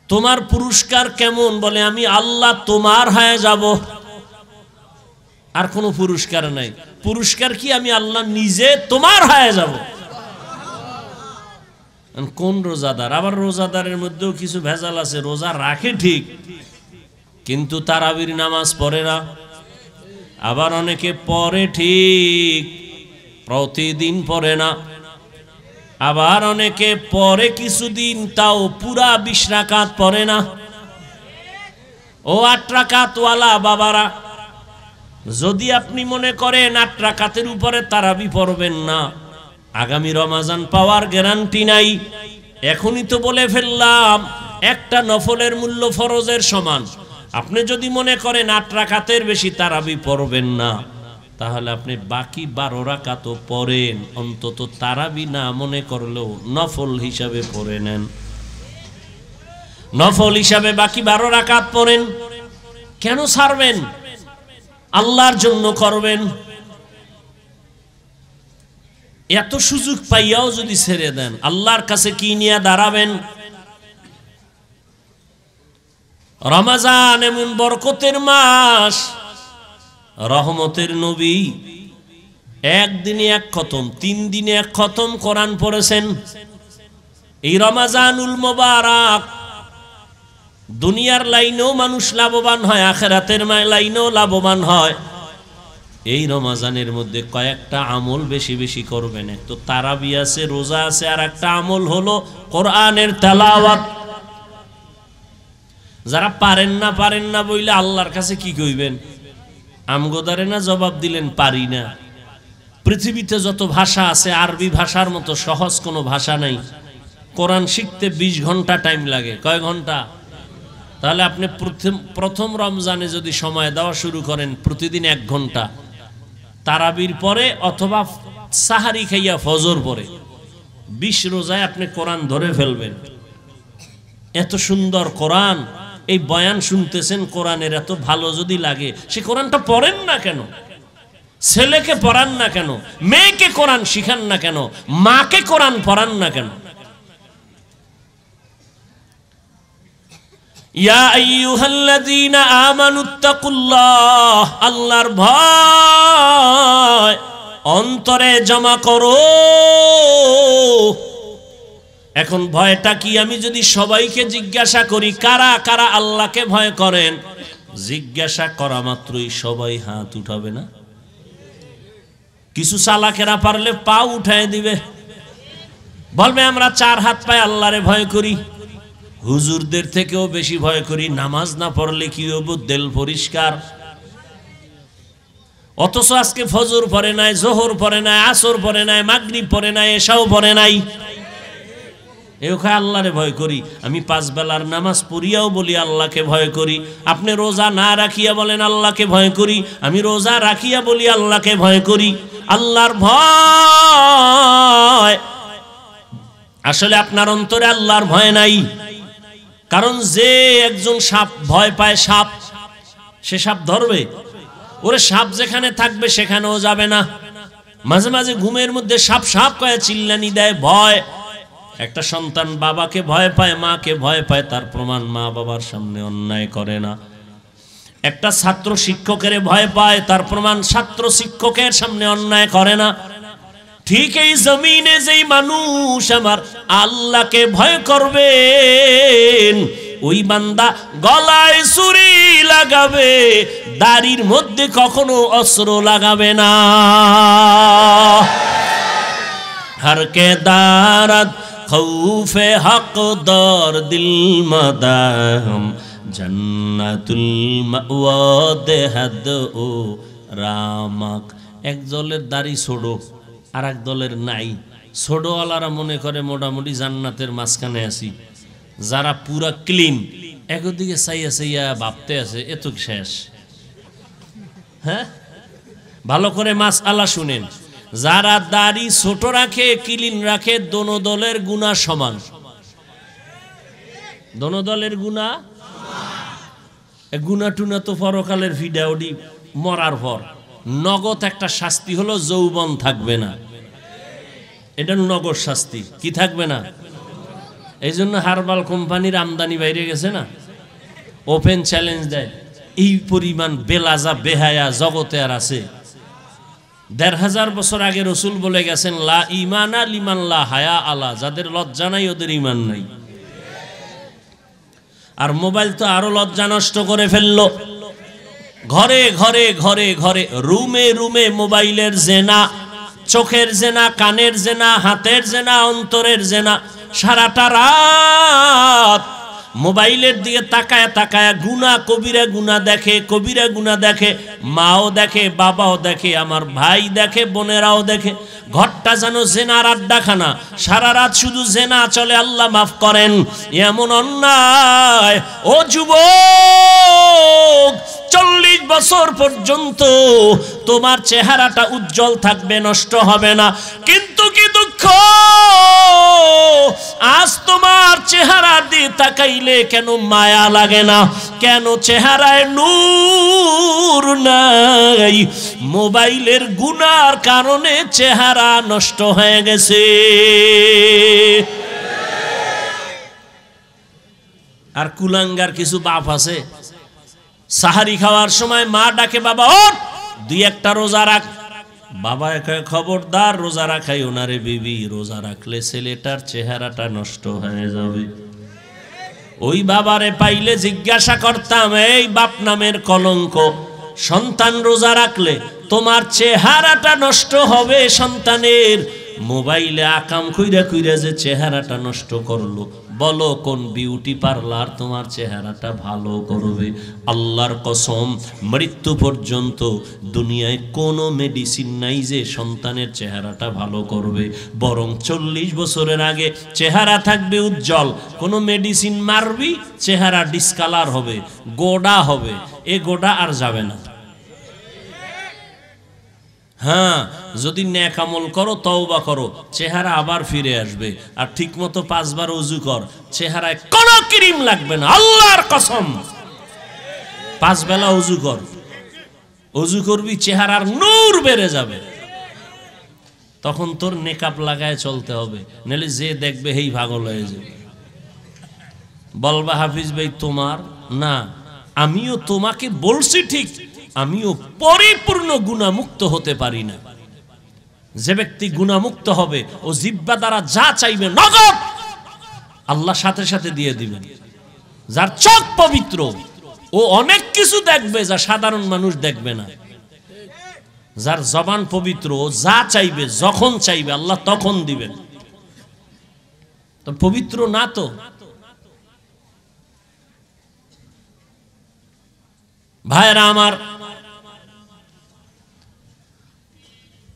তোমার পুরস্কার কেমন? বলে আমি আল্লাহ তোমার হয়ে যাব, আর কোনো পুরস্কার নাই। পুরস্কার কি? আমি আল্লাহ নিজে তোমার হয়ে যাব। কোন রোজাদার? আবার রোজাদারের মধ্যেও কিছু ভেজাল আছে। রোজা রাখে ঠিক, কিন্তু তারাবির নামাজ পড়ে না। আবার অনেকে পড়ে ঠিক, প্রতিদিন পড়ে না। আবার অনেকে পড়ে কিছুদিন, তাও পুরা 20 রাকাত পড়ে না। ও 8 রাকাতওয়ালা বাবারা, যদি আপনি মনে করেন 8 রাকাতের উপরে তারাবি পড়বেন না, আগামী রমাজান পাওয়ার গ্যারান্টি নাই। এখনই তো বলে ফেললাম একটা নফলের মূল্য ফরজের সমান। আপনি যদি মনে করেন 8 রাকাতের বেশি তারাবি পড়বেন না, তাহলে আপনি বাকি 12 রাকাতও পড়েন, অন্তত তারাবি না মনে করলেও নফল হিসাবে পড়ে নেন। নফল হিসাবে বাকি 12 রাকাত পড়েন। কেন ছাড়বেন? আল্লাহর জন্য করবেন। এত সুযোগ পাইয়াও যদি ছেড়ে দেন, আল্লাহর কাছে কি নিয়ে দাঁড়াবেন? রমজান এমন বরকতের মাস, রহমতের নবী একদিনে 1 খতম, 3 দিনে 1 খতম কোরআন পড়েছেন। এই রমজানুল মোবারক দুনিয়ার লাইনেও মানুষ লাভবান হয়, আখিরাতের লাইনেও লাভবান হয়। এই রমজানের মধ্যে কয়েকটা আমল বেশি বেশি করবেন। এক তো তারাবি আছে, রোজা আছে, আর একটা আমল হলো কোরআনের তেলাওয়াত। যারা পারেন না বইলে আল্লাহর কাছে কি কইবেন? আমগোদারে না জবাব দিলেন পারি না। পৃথিবীতে যত ভাষা আছে আরবি ভাষার মতো সহজ কোনো ভাষা নাই। কোরআন শিখতে 20 ঘন্টা টাইম লাগে। কয় ঘন্টা? তাহলে আপনি প্রথম রমজানে যদি সময় দেওয়া শুরু করেন প্রতিদিন 1 ঘন্টা, তারাবির পরে অথবা সাহারি খাইয়া ফজর পরে 20 রোজায় আপনি কোরআন ধরে ফেলবেন। এত সুন্দর কোরআন, এই বয়ান শুনতেছেন কোরআনের, এত ভালো যদি লাগে সে কোরআনটা পড়েন না কেন? ছেলেকে পড়ান না কেন? মেয়েকে কোরআন শিখান না কেন? মাকে কোরআন পড়ান না কেন? ইয়া আইয়ুহাল্লাযীনা আমানুত্তাকুল্লাহ, আল্লাহর ভয় অন্তরে জমা করো। এখন ভয়টা কি? আমি যদি সবাইকে জিজ্ঞাসা করি কারা কারা আল্লাহকে ভয় করেন, জিজ্ঞাসা করা মাত্রই সবাই হাত উঠাবে না? কিছু চালাকেরা পারলে পা উঠায় দিবে, বলবে আমরা 4 হাত পায়ে আল্লাহরে ভয় করি, হুজুরদের থেকেও বেশি ভয় করি, নামাজ না পড়লে কি হবো, দিল পরিষ্কার। অথচ আজকে ফজর পড়ে নাই, জোহর পড়ে নাই, আসর পড়ে নাই, মাগরিব পড়ে নাই, এশাও পড়ে নাই। এখানে আল্লাহরে ভয় করি। আমি 5 বেলার নামাজ পড়িয়াও বলি আল্লাহকে ভয় করি। আপনি রোজা না রাখিয়া বলেন আল্লাহকে ভয় করি, আমি রোজা রাখিয়া বলি আল্লাহকে ভয় করি। আল্লাহর ভয়, আসলে আপনার অন্তরে আল্লাহর ভয় নাই। কারণ যে একজন সাপ ভয় পায়, সাপ, সে সাপ ধরবে? ওরে সাপ যেখানে থাকবে সেখানেও যাবে না। মাঝে মাঝে ঘুমের মধ্যে সাপ সাপ কয়ে চিল্লানি দেয়, ভয়। একটা সন্তান বাবাকে ভয় পায়, মাকে ভয় পায়, তার প্রমাণ মা বাবার সামনে অন্যায় করে না। একটা ছাত্র শিক্ষকের ভয় পায়, তার প্রমাণ ছাত্র শিক্ষকের সামনে অন্যায় করে না। ঠিক এই জমিনে যেই মানুষ আমার আল্লাহকে ভয় করবেন, ওই বান্দা গলায় ছুরি লাগাবে, দাড়ির মধ্যে কখনো অস্ত্র লাগাবে না। हर के दारत खौफे हक दर दिल मदाम जन्नतुल मावा देहद ओ रामक। एक दलेर दाढ़ी छोड़ो আর এক দলের নাই, ছোটওয়ালারা মনে করে মোটামুটি জান্নাতের মাঝখানে আছি, যারা পুরা ক্লিন একদিকে চাইয়া চাইয়া ভাবতে আছে এ তো শেষ। হ্যাঁ, ভালো করে মাসআলা শুনেন, যারা দাড়ি ছোট রাখে ক্লিন রাখে দোনো দলের গুনাহ সমান, দোনো দলের গুনাহ। গুনাহ টুনা তো পরকালের ভিডিওটি মরার পর নগদ একটা শাস্তি হলো যৌবন থাকবে না, এটা নগদ শাস্তি। কি থাকবে না? এই জন্য হারবাল কোম্পানির আমদানি বাইরে গেছে না, ওপেন চ্যালেঞ্জ দেয়, এই পরিমাণ বেলাজা বেহায়া জগতে আর আছে? ১৫০০ বছর আগে রসুল বলে গেছেন, লা ইমানা লিমান লা হায়া আলা, যাদের লজ্জা নাই ওদের ইমান নাই। আর মোবাইল তো আরো লজ্জা নষ্ট করে ফেললো। ঘরে ঘরে ঘরে ঘরে রুমে রুমে মোবাইলের জেনা, চোখের জেনা, কানের জেনা, হাতের জেনা, অন্তরের জেনা। সারাটা রাত মোবাইলের দিকে তাকায় তাকায় গুনা, কবিরা গুনা দেখে, কবিরা গুনা দেখে, মাও দেখে, বাবাও দেখে, আমার ভাই দেখে, বোনেরাও দেখে। ঘরটা যেন জেনার আড্ডাখানা, সারা রাত শুধু জেনা চলে। আল্লাহ মাফ করেন, এমন অন্যায়। ও যুবক, 40 বছর পর্যন্ত তোমার চেহারাটা উজ্জ্বল থাকবে, নষ্ট হবে না। কিন্তু কি দুঃখ, আজ তোমার চেহারা দিয়ে তাকাইলে কেন মায়া লাগে না? কেন চেহারায় নূর নাই? মোবাইলের গুনার কারণে চেহারা নষ্ট হয়ে গেছে। আর কুলাঙ্গার কিছু বাপ আছে, সাহারি খাওয়ার সময় মা ডাকে, বাবা ওঠ, 2-1টা রোজা রাখ। বাবা খবরদার রোজা রাখাই ওনারে বিবি, রোজা রাখলে ছেলেটার চেহারাটা নষ্ট হয়ে যাবে। ওই বাবারে পাইলে জিজ্ঞাসা করতাম, এই বাপ নামের কলঙ্ক, সন্তান রোজা রাখলে তোমার চেহারাটা নষ্ট হবে সন্তানের। মোবাইলে আকাম কইরা কইরা যে চেহারাটা নষ্ট করলো, বলো কোন বিউটি পার্লার তোমার চেহারাটা ভালো করবে? আল্লাহর কসম, মৃত্যু পর্যন্ত দুনিয়ায় কোনো মেডিসিন নাই যে সন্তানের চেহারাটা ভালো করবে। বরং 40 বছরের আগে চেহারা থাকবে উজ্জ্বল, কোনো মেডিসিন মারবি চেহারা ডিসকালার হবে, গোডা হবে, এ গোডা আর যাবে না। হ্যাঁ, যদি নেক আমল করো, তওবা করো, চেহারা আবার ফিরে আসবে। আর ঠিক মতো 5 বার ওযু কর, চেহারায় কোনো ক্রিম লাগবে না, আল্লাহর কসম। 5 বেলা ওযু কর, ওযু করবি, চেহারার নূর বেড়ে যাবে। তখন তোর নেকাব লাগায় চলতে হবে, নাহলে যে দেখবে হেই পাগল হয়ে যাবে। বলবা হাফিজ ভাই তোমার না, আমিও তোমাকে বলছি ঠিক, আমিও পরিপূর্ণ গুনাহমুক্ত হতে পারি না। যে ব্যক্তি গুনাহমুক্ত হবে, ও জিহ্বা দ্বারা যা চাইবে নগদ আল্লাহ সাথে সাথে দিয়ে দিবেন। যার চোখ পবিত্র, ও অনেক কিছু দেখবে যা সাধারণ মানুষ দেখবে না। যার জবান পবিত্র, ও যা চাইবে যখন চাইবে আল্লাহ তখন দিবেন। তো পবিত্র না তো। ভাইরা আমার,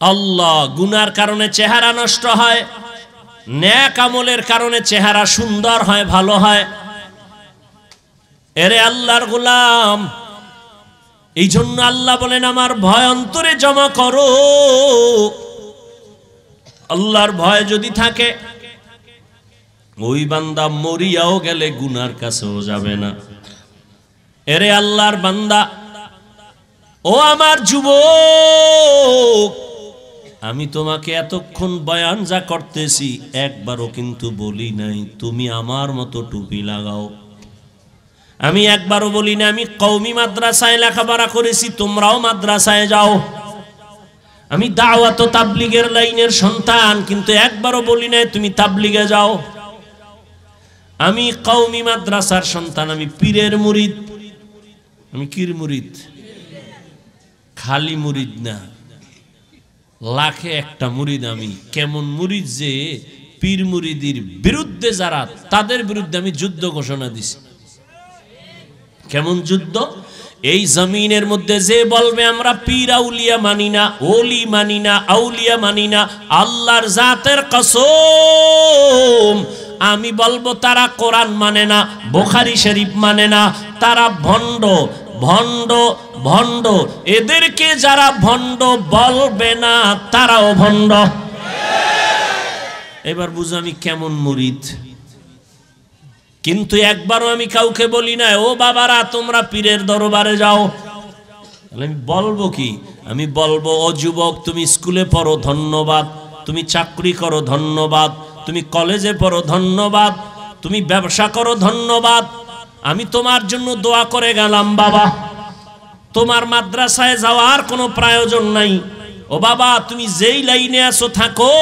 আল্লাহ গুনার কারণে চেহারা নষ্ট হয়, নেক আমলের কারণে চেহারা সুন্দর হয়, ভালো হয়। এরে আল্লাহর গোলাম, এই জন্য আল্লাহ বলেন আমার ভয় অন্তরে জমা করো। আল্লাহর ভয় যদি থাকে, ওই বান্দা মরিয়াও গেলে গুনার কাছেও যাবে না। এরে আল্লাহর বান্দা, ও আমার যুবক, আমি তোমাকে এতক্ষণ বয়ান যা করতেছি একবারও কিন্তু বলি নাই তুমি আমার মতো টুপি লাগাও। আমি একবারও বলি না আমি কওমি মাদ্রাসায় লেখাপড়া করেছি, তোমরাও মাদ্রাসায় যাও। আমি দাওয়াত ও তাবলীগের লাইনের সন্তান, কিন্তু একবারও বলি না তুমি তাবলীগে যাও। আমি কওমি মাদ্রাসার সন্তান, আমি পীরের মুরিদ। আমি কির মুরিদ? খালি মুরিদ না, লাখে একটা মুরিদ আমি। কেমন মুরিদ যে পীর মুরিদির বিরুদ্ধে যারা, তাদের বিরুদ্ধে আমি যুদ্ধ ঘোষণা দিছি। কেমন যুদ্ধ? এই জমিনের মধ্যে যে বলবে আমরা পীর আউলিয়া মানি না, ওলি মানি না, আউলিয়া মানি না, আল্লাহর জাতের কসম আমি বলবো তারা কোরআন মানে না, বুখারী শরীফ মানে না, তারা ভণ্ড ভণ্ড ভণ্ড। এদেরকে যারা ভণ্ড বলবে না তারাও ভণ্ড। এবার বুঝো আমি কেমন মুরিদ। কিন্তু একবারও আমি কাউকে বলি না ও বাবারা তোমরা পীরের দরবারে যাও। আমি বলবো কি? আমি বলবো ও যুবক তুমি স্কুলে পড়ো ধন্যবাদ, তুমি চাকরি করো ধন্যবাদ, তুমি কলেজে পড়ো ধন্যবাদ, তুমি ব্যবসা করো ধন্যবাদ, আমি তোমার জন্য দোয়া করে গেলাম বাবা। তোমার মাদ্রাসায় যাওয়ার কোনো প্রয়োজন নাই। ও বাবা তুমি যেই লাইনে আছো থাকো,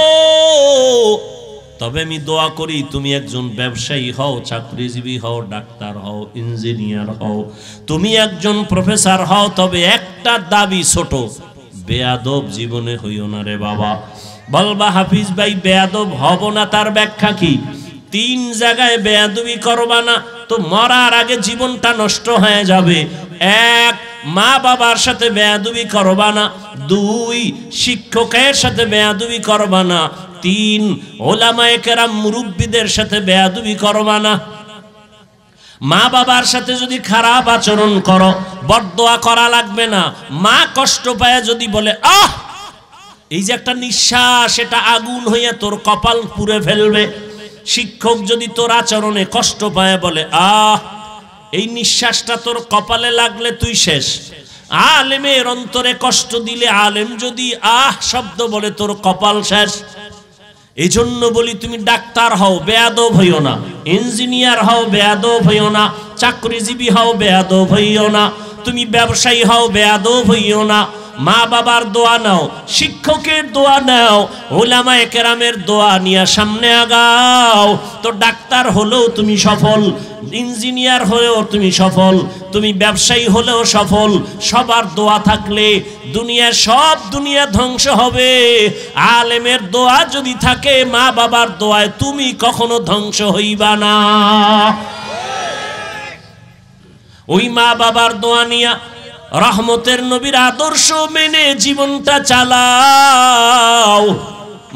তবে আমি দোয়া করি তুমি একজন ব্যবসায়ী হও, চাকরিজীবী হও, ডাক্তার হও, ইঞ্জিনিয়ার হও, তুমি একজন প্রফেসর হও। তবে একটা দাবি ছোট, বেয়াদব জীবনে হইও না রে বাবা। বলবা হাফিজ ভাই বেয়াদব হব না, তার ব্যাখ্যা কি? 3 জায়গায় বেয়াদবি করবা না তো মরার আগে জীবনটা নষ্ট হয়ে যাবে। 1 মা বাবার সাথে বেয়াদবি করবা না, 2 শিক্ষকের সাথে বেয়াদবি করবা না, 3 ওলামায়ে কেরাম মুরব্বিদের সাথে বেয়াদবি করবা না। মা বাবার সাথে যদি খারাপ আচরণ করো বদদোয়া করা লাগবে না। মা কষ্ট পায় যদি বলে আহ, এই যে একটা নিঃশ্বাস এটা আগুন হইয়া তোর কপাল পুড়ে ফেলবে। শিক্ষক যদি তোর আচরণে কষ্ট পায় বলে আহ, এই নিঃশ্বাসটা তোর কপালে লাগলে তুই শেষ। আলেমের অন্তরে কষ্ট দিলে আলেম যদি আহ শব্দ বলে তোর কপাল শেষ। এই জন্য বলি তুমি ডাক্তার হও বেয়াদব হইও না, ইঞ্জিনিয়ার হও বেয়াদব হইও না, চাকরিজীবী হও বেয়াদব হইও না, তুমি ব্যবসায়ী হও বেয়াদব হইও না। মা বাবার দোয়া নাও, শিক্ষকের দোয়া নাও, ওলামায়ে কেরামের দোয়া নিয়ে সামনে আগাও। তো ডাক্তার হলেও তুমি সফল, ইঞ্জিনিয়ার হলেও তুমি সফল, তুমি ব্যবসায়ী হলেও সফল। সবার দোয়া থাকলে দুনিয়া সব দুনিয়া ধ্বংস হবে। আলেমের দোয়া যদি থাকে, মা বাবার দোয়ায় তুমি কখনো ধ্বংস হইবা না। ওই মা বাবার দোয়া নিয়া রহমতের নবীর আদর্শ মেনে জীবনটা চালাও,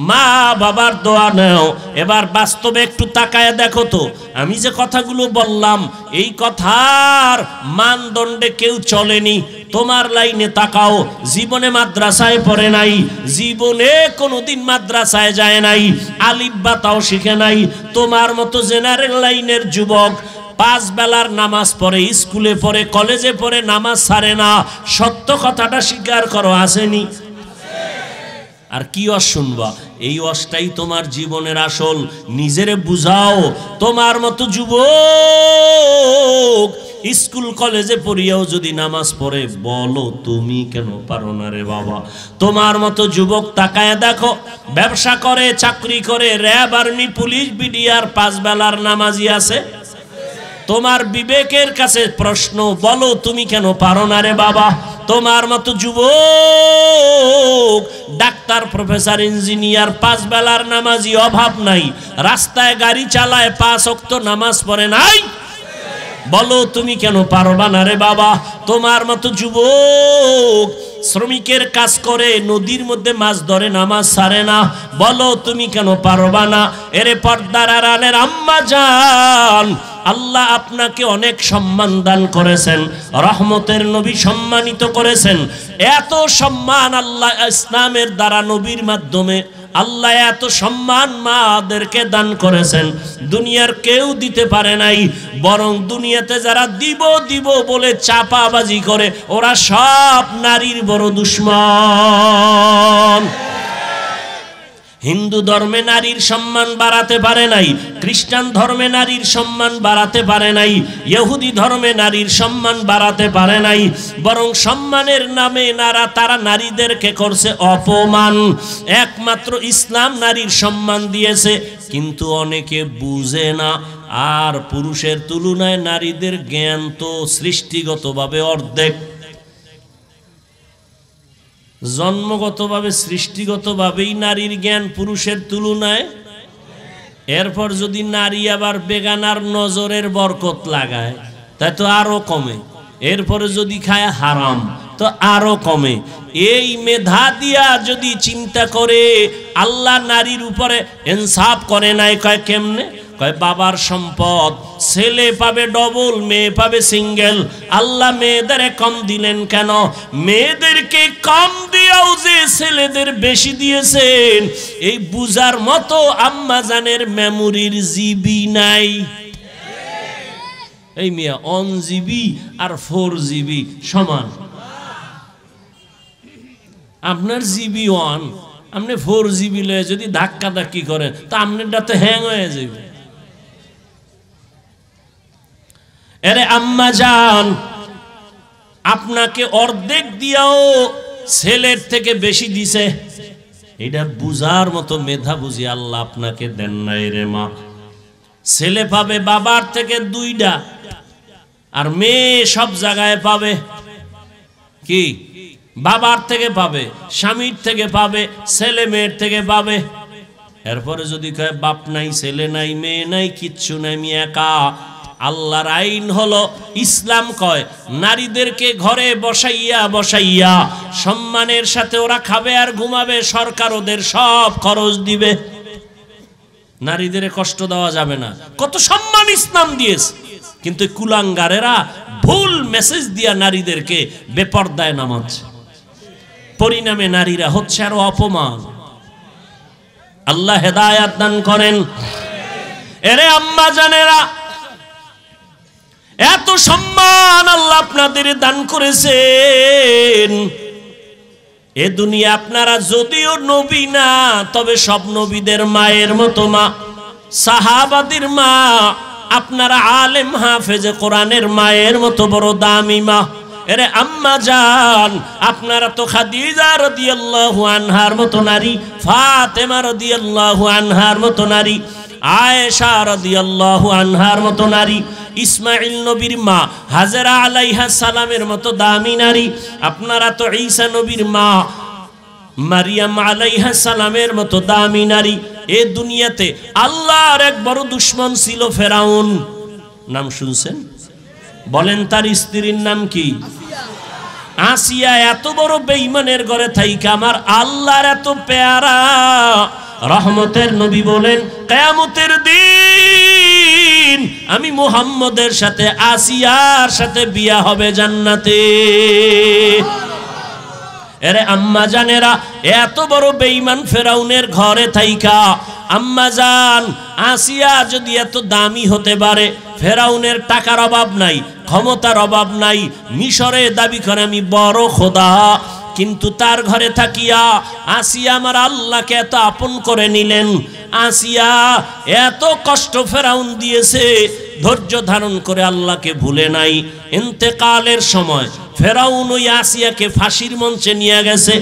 মা বাবার দোয়া নাও। এবার বাস্তবে একটু তাকায় দেখো তো, আমি যে কথাগুলো বললাম এই কথার মানদণ্ডে কেউ চলেনি। তোমার লাইনে তাকাও, জীবনে মাদ্রাসায় পড়ে নাই, জীবনে কোনোদিন মাদ্রাসায় যায় নাই, আলিফ বা তাও শিখে নাই। তোমার মতো জেনারেল লাইনের যুবক 5 বেলার নামাজ পড়ে, স্কুলে পড়ে, কলেজে পড়ে, নামাজ ছাড়ে না। সত্য কথাটা স্বীকার করো, আসেনি? আর কি অস শুনবা? এই অসটাই তোমার জীবনের আসল। নিজেরে বুঝাও। তোমার মতো যুবক স্কুল কলেজে পড়িয়াও যদি নামাজ পড়ে, বলো তুমি কেন পারো না রে বাবা? তোমার মতো যুবক তাকায় দেখো, ব্যবসা করে, চাকরি করে, র্যাব, আর্মি, পুলিশ, বিডিআর, 5 বেলার নামাজি আছে। তোমার বিবেকের কাছে প্রশ্ন, বলো তুমি কেন পারো না রে বাবা? তোমার মতো যুবক ডাক্তার, প্রফেসর, ইঞ্জিনিয়ার, 5 বেলার নামাজি অভাব নাই, রাস্তায় গাড়ি চালায়, 5 ওয়াক্ত নামাজ পড়ে নাই, বলো তুমি কেন পারবা না রে বাবা? তোমার মতো যুবক শ্রমিকের কাজ করে, নদীর মধ্যে মাছ ধরে, নামাজ ছাড়ে না, বলো তুমি কেন পারবা না? এরে পর্দার আড়ালের আম্মা জান, আল্লাহ আপনাকে অনেক সম্মান দান করেছেন, রহমতের নবী সম্মানিত করেছেন। এত সম্মান আল্লাহ ইসলামের দ্বারা, নবীর মাধ্যমে আল্লাহ এত সম্মান মাদেরকে দান করেছেন, দুনিয়ার কেউ দিতে পারে নাই। বরং দুনিয়াতে যারা দিব দিব বলে চাপাবাজি করে, ওরা সব নারীর বড় দুশ্মন। হিন্দু ধর্মে নারীর সম্মান বাড়াতে পারে নাই, খ্রিস্টান ধর্মে নারীর সম্মান বাড়াতে পারে নাই, ইহুদি ধর্মে নারীর সম্মান বাড়াতে পারে নাই। বরং সম্মানের নামে তারা নারীদেরকে করছে অপমান। একমাত্র ইসলাম নারীর সম্মান দিয়েছে, কিন্তু অনেকে বুঝে না। আর পুরুষের তুলনায় নারীদের জ্ঞান তো সৃষ্টিগতভাবে অর্ধেক, জন্মগতভাবে সৃষ্টিগতভাবেই নারীর জ্ঞান পুরুষের তুলনায়। এরপর যদি নারী আবার বেগানার নজরের বরকত লাগায়, তাই তো আরো কমে। এরপরে যদি খায় হারাম তো আরো কমে। এই মেধা দিয়া যদি চিন্তা করে, আল্লাহ নারীর উপরে ইনসাফ করে নাই। কয় কেমনে? কয় বাবার সম্পদ ছেলে পাবে ডবল, মেয়ে পাবে সিঙ্গেল। আল্লাহ মেয়েদের কম দিলেন কেন? মেয়েদেরকে কম দিয়েও যে ছেলেদের বেশি দিয়েছেন, এই বুঝার মতো আম্মা জানের মেমোরির জিবি নাই। এই মিয়া 1 জিবি আর 4 জিবি সমান। আপনার জিবি 1, আপনি 4 জিবি লয়ে যদি ধাক্কা ধাক্কি করেন তা আপনারটা তো হ্যাং হয়ে যাবে। আরে আম্মা জান, আপনাকে অর্ধেক দিয়াও ছেলের থেকে বেশি দিছে, এটা বুঝার মতো মেধা বুঝি আল্লাহ আপনাকে দেন নাই রে মা। ছেলে পাবে বাবার থেকে 2টা, আর মেয়ে সব জায়গায় পাবে কি? বাবার থেকে পাবে, স্বামীর থেকে পাবে, ছেলে মেয়ের থেকে পাবে। এরপরে যদি কয় বাপ নাই, ছেলে নাই, মেয়ে নাই, কিচ্ছু নাই, আমি একা। আল্লাহর আইন হলো, ইসলাম কয় নারীদেরকে ঘরে বসাইয়া সম্মানের সাথে ওরা খাবে আর ঘুমাবে, সরকার ওদের সব খরচ দিবে। নারীদের কষ্ট দেওয়া যাবে না। কত সম্মান ইসলাম দিয়েছে, কিন্তু কুলাঙ্গারেরা ভুল মেসেজ দিয়া নারীদেরকে বেপরদায় নামাচ্ছে। পরিণামে নারীরা হচ্ছে আরো অপমান। আল্লাহ হেদায়াত দান করেন। এরে আম্মা জানেরা, এত সম্মান আল্লাহ আপনাদের দান করেছেন। এ দুনিয়া আপনারা যদিও নবী না, তবে সব নবীদের মায়ের মতো মা, সাহাবাদের মা। আপনারা আলেম হাফেজে কোরআনের মায়ের মতো বড় দামি মা। এরে আম্মা জান, আপনারা তো খাদিজা রাদিয়াল্লাহু আনহার মতো নারী, ফাতেমা রাদিয়াল্লাহু আনহার মতো নারী, আয়েশা রাদিয়াল্লাহু আনহার মতো নারী, ইসমাইল নবীর মা হাজেরা আলাইহিস সালামের মতো দামি নারী। আপনারা তো ঈসা নবীর মা মারিয়াম আলাইহিস সালামের মতো দামি নারী। এ দুনিয়াতে আল্লাহর এক বড় দুশমন ছিল ফেরাউন। নাম শুনছেন? বলেন তার স্ত্রীর নাম কি? আসিয়া। এত বড় বেঈমানের ঘরে থাইকা আমার আল্লাহর এত পেয়ারা রহমতের নবী বলেন, কিয়ামতের দিন আমি মুহাম্মদের সাথে আসিয়ার সাথে বিয়া হবে জান্নাতে। এরে আম্মা জানেরা, এত বড় বেঈমান ফেরাউনের ঘরে থাইকা আম্মা জান আসিয়া যদি এত দামি হতে পারে, ফেরাউনের টাকার অভাব নাই, ক্ষমতার অভাব নাই, মিশরে দাবি করে আমি বড় খোদা, কিন্তু তার ঘরে থাকিয়া আসিয়া আমার আল্লাহকে এত আপন করে নিলেন। আসিয়া এত কষ্ট ফেরাউন দিয়েছে, ধৈর্য ধারণ করে আল্লাহকে ভুলে নাই। ইন্তেকালের সময় ফেরাউন ওই আসিয়াকে ফাঁসির মঞ্চে নিয়ে গেছে।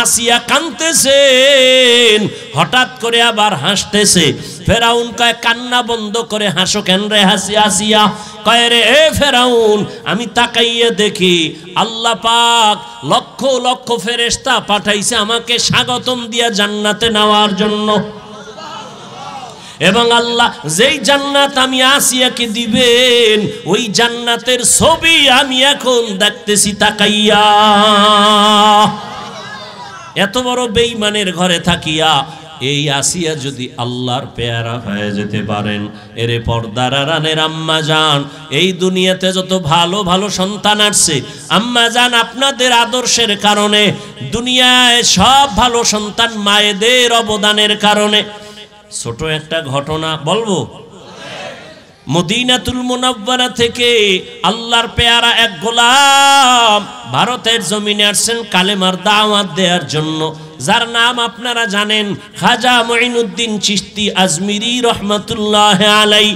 আসিয়া কাঁদতেছেন, হঠাৎ করে আবার হাসতেছে। ফেরাউন কয়, কান্না বন্ধ করে হাসো কেন রে আসিয়া? কয় রে এ ফেরাউন, আমি তাকাইয়ে দেখি আল্লাহ পাক লক্ষ লক্ষ ফেরেশতা পাঠাইছে আমাকে স্বাগতম দিয়া জান্নাতে নেওয়ার জন্য। এবং আল্লাহ যেই জান্নাত আমি আসিয়াকে দিবেন, ওই জান্নাতের ছবি আমি এখন দেখতেছি তাকাইয়া। এত বড় বেঈমানের ঘরে থাকিয়া এই আসিয়া যদি আল্লাহর পেয়ারা হয়ে যেতে পারেন, এরে পর্দার আড়ালের আম্মা জান, এই দুনিয়াতে যত ভালো ভালো সন্তান আসছে আম্মা জান, আপনাদের আদর্শের কারণে দুনিয়ায় সব ভালো সন্তান মায়েদের অবদানের কারণে। ছোট একটা ঘটনা বলবো। মদিনাতুল মুনাওয়ারা থেকে আল্লাহর পেয়ারা এক গোলাম ভারতের জমিনে আসছেন কালেমার দাওয়াত দেওয়ার জন্য, যার নাম আপনারা জানেন, খাজা মুঈনুদ্দিন চিশতি আজমিরি রহমাতুল্লাহ আলাই।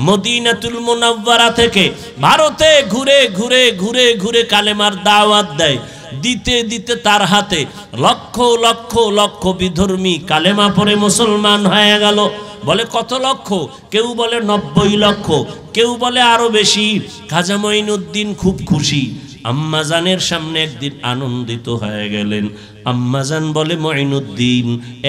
মদিনাতুল মুনাওয়ারা থেকে ভারতে ঘুরে ঘুরে ঘুরে ঘুরে কালেমার দাওয়াত দেয়। দিতে দিতে তার হাতে লক্ষ লক্ষ লক্ষ বিধর্মী কালেমা পড়ে মুসলমান হয়ে গেল। বলে কত লক্ষ? কেউ বলে 90 লক্ষ, কেউ বলে আরো বেশি। খাজা মুঈনুদ্দিন খুব খুশি, আম্মাজানের সামনে একদিন আনন্দিত হয়ে গেলেন। আম্মাজান বলে, মঈনুদ্দিন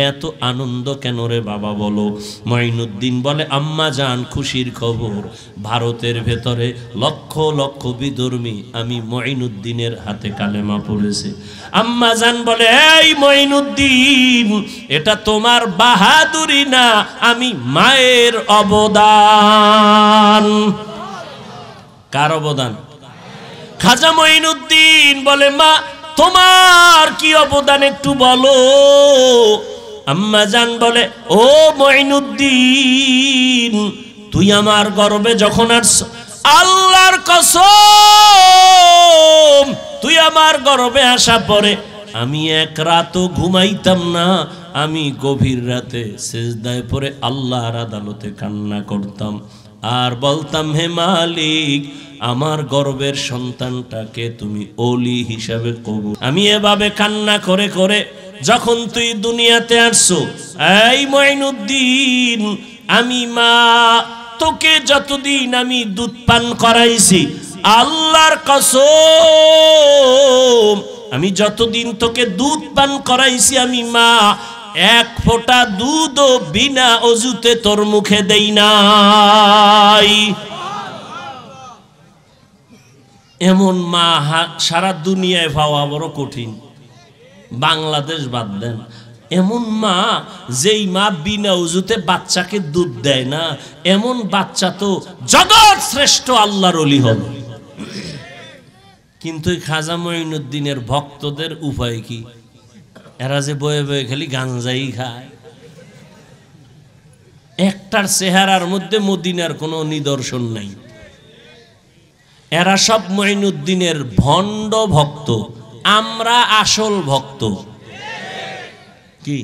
এত আনন্দ কেন রে বাবা বলো? মঈনুদ্দিন বলে, আম্মাজান খুশির খবর, ভারতের ভেতরে লক্ষ লক্ষ বিধর্মী আমি মঈনুদ্দিনের হাতে কালেমা পড়েছে। আম্মাজান বলে, এই মঈনুদ্দিন এটা তোমার বাহাদুরি না, আমি মায়ের অবদান। কার অবদান? খাজা মঈনুদ্দিন বলে, মা তোমার কি অবদান একটু বলো। আম্মাজান বলে, ও মঈনুদ্দিন তুই আমার গর্বে যখন আসছ, আল্লাহর কসম তুই আমার গর্বে আসা পরে আমি এক রাতও ঘুমাইতাম না, আমি গভীর রাতে সিজদায় পড়ে আল্লাহর আদালতে কান্না করতাম আর বলতাম, হে মালিক আমার গর্বের সন্তানটাকে তুমি ওলি হিসাবে কবুল। আমি এভাবে কান্না করে করে যখন তুই দুনিয়াতে আসছো, এই মঈনুদ্দিন আমি মা তোকে যতদিন আমি দুধ পান করাইছি, আল্লাহর কসম আমি যতদিন তোকে দুধ পান করাইছি আমি মা এক ফোঁটা দুধও বিনা অজুতে তোর মুখে দেই নাই। এমন মা সারা দুনিয়ায় পাওয়া বড় কঠিন, বাংলাদেশ বাদ দেন। এমন মা যেই মা বিনা উজুতে বাচ্চাকে দুধ দেয় না, এমন বাচ্চা তো জগৎ শ্রেষ্ঠ আল্লাহর ওলি হবে। কিন্তু খাজা মঈনুদ্দিনের ভক্তদের উপায় কি? এরা যে বয়ে বয়ে খালি গাঞ্জাই খায়, একটার চেহারার মধ্যে মদিনার কোনো নিদর্শন নাই। এরা সব মঈনুদ্দিনের ভণ্ড ভক্ত, আমরা আসল ভক্ত। কি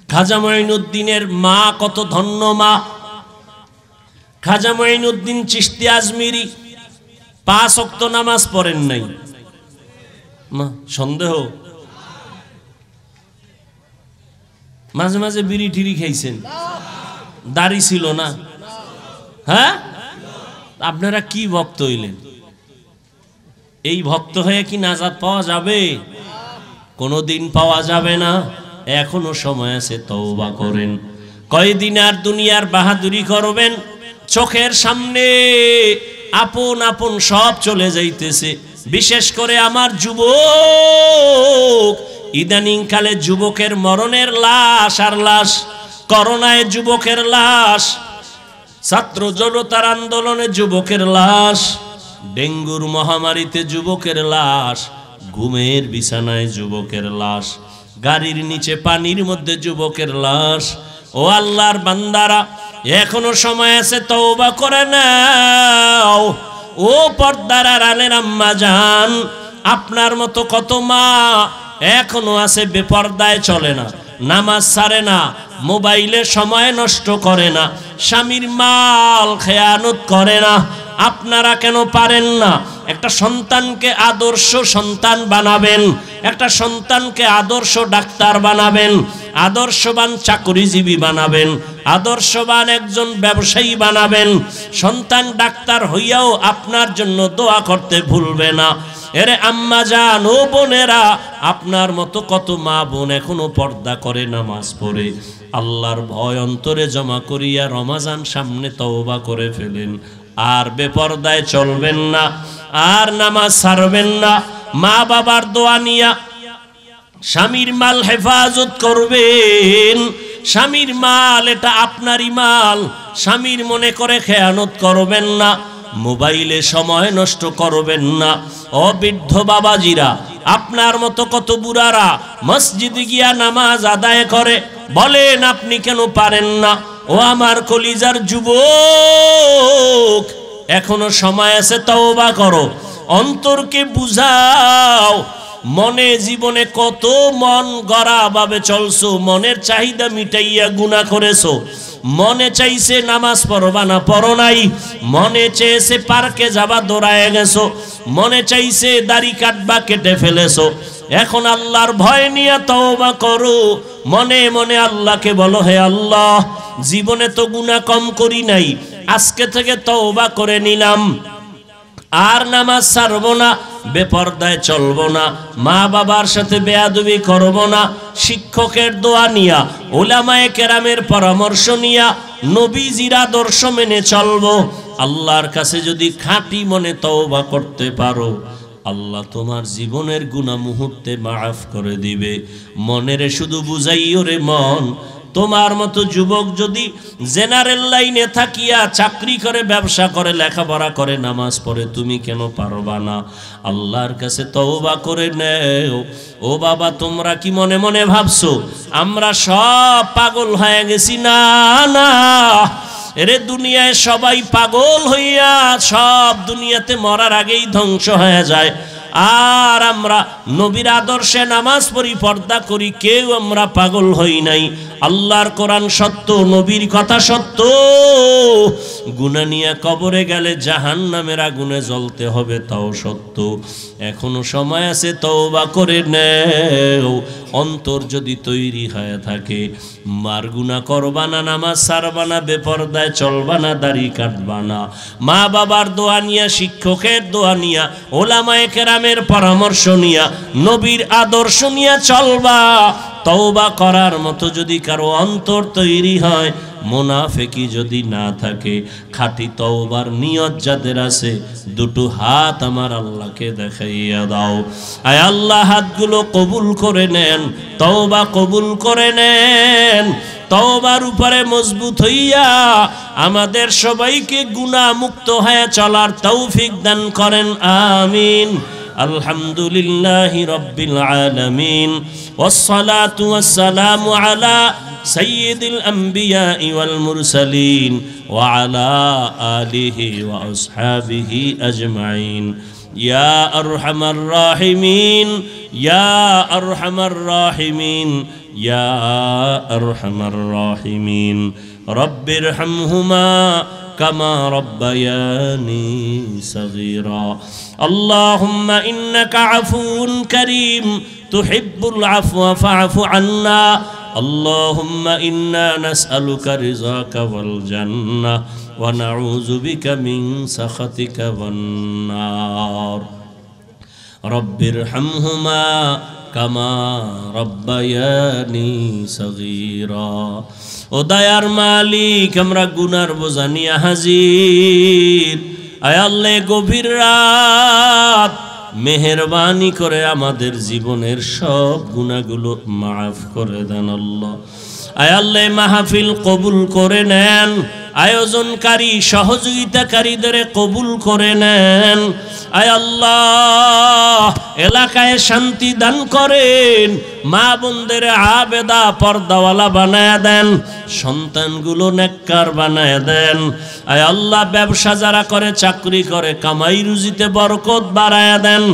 খাজা মঈনুদ্দিনের মা কত ধন্য মা। খাজা মঈনুদ্দিন চিশতি আজমিরি 5 ওয়াক্ত নামাজ পড়েন নাই। মা সন্দেহ? মাঝে মাঝে বিড়ি টিড়ি খাইছেন, দাড়ি ছিল না। হ্যাঁ, আপনারা কি ভক্ত হইলেন? এই ভক্ত হয়ে কি নাজাত পাওয়া যাবে? কোনোদিন পাওয়া যাবে না। এখনো সময় আছে, তওবা করেন। কয়দিন আর দুনিয়ার বাহাদুরি করবেন? চোখের সামনে আপন আপন সব চলে যাইতেছে। বিশেষ করে আমার যুবক, ইদানিং কালে যুবকের মরণের লাশ আর লাশ, করোনায় যুবকের লাশ, ছাত্র জনতার আন্দোলনে যুবকের লাশ, ডেঙ্গুর মহামারীতে যুবকের লাশ, ঘুমের বিছানায় যুবকের লাশ, গাড়ির নিচে পানির মধ্যে যুবকের লাশ। ও আল্লাহর বান্দারা, এখনো সময় আছে, তওবা করে নাও। ও পর্দার আড়ালের আম্মা জান, আপনার মতো কত মা এখনো আছে বেপর্দায় চলে না, নামাজ ছাড়ে না, মোবাইলে সময় নষ্ট করে না, স্বামীর মাল খেয়ানত করে না। আপনারা কেন পারেন না? একটা সন্তানকে আদর্শ সন্তান বানাবেন, একটা সন্তানকে আদর্শ ডাক্তার বানাবেন, আদর্শবান চাকরিজীবী বানাবেন, আদর্শবান একজন ব্যবসায়ী বানাবেন। সন্তান ডাক্তার হইয়াও আপনার জন্য দোয়া করতে ভুলবে না। এরে আম্মা জান, ও বোনেরা, আপনার মতো কত মা বোন এখনো পর্দা করে নামাজ পড়ে, আল্লাহর ভয় অন্তরে জমা করিয়া রমাজান সামনে তওবা করে ফেলেন। আর বেপর্দায় চলবেন না, আর নামাজ ছাড়বেন না। মা বাবার দোয়া নিয়া স্বামীর মাল হেফাজত করবেন। স্বামীর মাল এটা আপনারই মাল, স্বামীর মনে করে খেয়ানত করবেন না। মোবাইলে সময় নষ্ট করবেন না। ও বৃদ্ধ বাবাজিরা, আপনার মতো কত বুড়ারা মসজিদে গিয়া নামাজ আদায় করে, বলেন আপনি কেন পারেন না? ও আমার কলিজার যুবক, এখনো সময় আছে, তওবা করো, অন্তরকে বুঝাও। মনে জীবনে কত মন গড়া ভাবে চলছো, মনের চাহিদা মিটাইয়া গুনাহ করেছো। মনে চাইছে নামাজ পড়বা না, পড়ো নাই। মনে চেয়েছে পার্কে যাবা, দৌড়ায় গেছো। মনে চাইছে দাড়ি কাটবা, কেটে ফেলেছো। এখন আল্লাহর ভয় নিয়ে তওবা করো। মনে মনে আল্লাহকে বলো, হে আল্লাহ, জীবনে তো গুনাহ কম করি নাই, আজকে থেকে তওবা করে নিলাম। আর নামাজ ছাড়বো না, বেপরদায় চলবো না, মা বাবার সাথে বেয়াদবি করবো না, শিক্ষকের দোয়া নিয়া, উলামায়ে কেরামের পরামর্শ নিয়া নবীজির আদর্শ মেনে চলবো। আল্লাহর কাছে যদি খাঁটি মনে তওবা করতে পারো, আল্লাহ তোমার জীবনের গুনাহ মুহূর্তে মাফ করে দিবে। মনেরে শুধু বুঝাইও রে মন, তোমার মতো যুবক যদি জেনারেল লাইনে থাকিয়া চাকরি করে, ব্যবসা করে, লেখাপড়া করে, নামাজ পড়ে, তুমি কেন পারবা না? আল্লাহর কাছে তওবা করে নেও। ও বাবা, তোমরা কি মনে মনে ভাবছো আমরা সব পাগল হয়ে গেছি? না না, এরে দুনিয়ায় সবাই পাগল হইয়া সব দুনিয়াতে মরার আগেই ধ্বংস হয়ে যায়। আর আমরা নবীর আদর্শে নামাজ পড়ি, পর্দা করি, কেউ আমরা পাগল হই নাই। আল্লাহর কোরআন সত্য, নবীর কথা সত্য। গুনাহ নিয়ে কবরে গেলে জাহান্নামের আগুনে জ্বলতে হবে, তাও সত্য। এখনো সময় আছে, তওবা করে নেও। অন্তর যদি তৈরি হয়ে থাকে, মার গুনাহ করবা না, নামাজ ছাড়বা না, বেপরদায় চলবা না, দাড়ি কাটবা না, মা বাবার দোয়া নিয়া, শিক্ষকের দোয়া নিয়া, ওলামায়ে কেরামের পরামর্শ নিয়া, নবীর আদর্শ নিয়া চলবা। তওবা করার মতো যদি কারো অন্তর তৈরি হয়, মুনাফিকি যদি না থাকে, খাঁটি তওবার নিয়ত যাদের আছে, দুটো হাত আমার আল্লাহকে দেখাইয়া দাও। আয় আল্লাহ, হাতগুলো কবুল করে নেন, তওবা কবুল করে নেন। তওবার উপরে মজবুত হইয়া আমাদের সবাইকে গুনাহ মুক্ত হয়ে চলার তৌফিক দান করেন, আমিন। আলহামদুলিল্লাহি রাব্বিল আলামিন, ওয়াসসালাতু ওয়াসসালামু আলা সাইয়্যিদিল আমবিয়াই ওয়াল মুরসালিন ওয়া আলা আলিহি ওয়া আসহাবিহি আজমাইন। ইয়া আরহামার রাহিমিন, ইয়া আরহামার রাহিমিন, ইয়া আরহামার রাহিমিন। রব্বিরহামহুমা কামা রব্বায়ানি সগীরা। আল্লাহুম্মা ইন্নাকা আফুউন কারীম তুহিব্বুল আফওয়া ফা'ফু আন্না। আল্লাহুম্মা ইন্না নাসআলুকা রিযাকা ওয়াল জান্নাহ ওয়া নাউযু বিকা মিন সাখাতিকা ওয়ান নার। রব্বিরহামহুমা কামা রব্বায়ানি সগীরা। ও দয়ার মালিক, আমরা গুনার বোঝা নিয়ে হাজির। আয় আল্লাহ, গভীর রাত, মেহেরবানি করে আমাদের জীবনের সব গুনাহগুলো মাফ করে দেন আল্লাহ। আয় আল্লাহ, মাহফিল কবুল করে নেন, আয়োজনকারী সহযোগিতাকারীদের কবুল করে নেন। আয় আল্লাহ, এলাকায় শান্তি দান করেন, মা বোনদের আবেদা পর্দাওয়ালা বানায় দেন, সন্তানগুলো নেককার বানায় দেন। আয় আল্লাহ, ব্যবসা যারা করে, চাকরি করে, কামাই রুজিতে বরকত বাড়ায় দেন।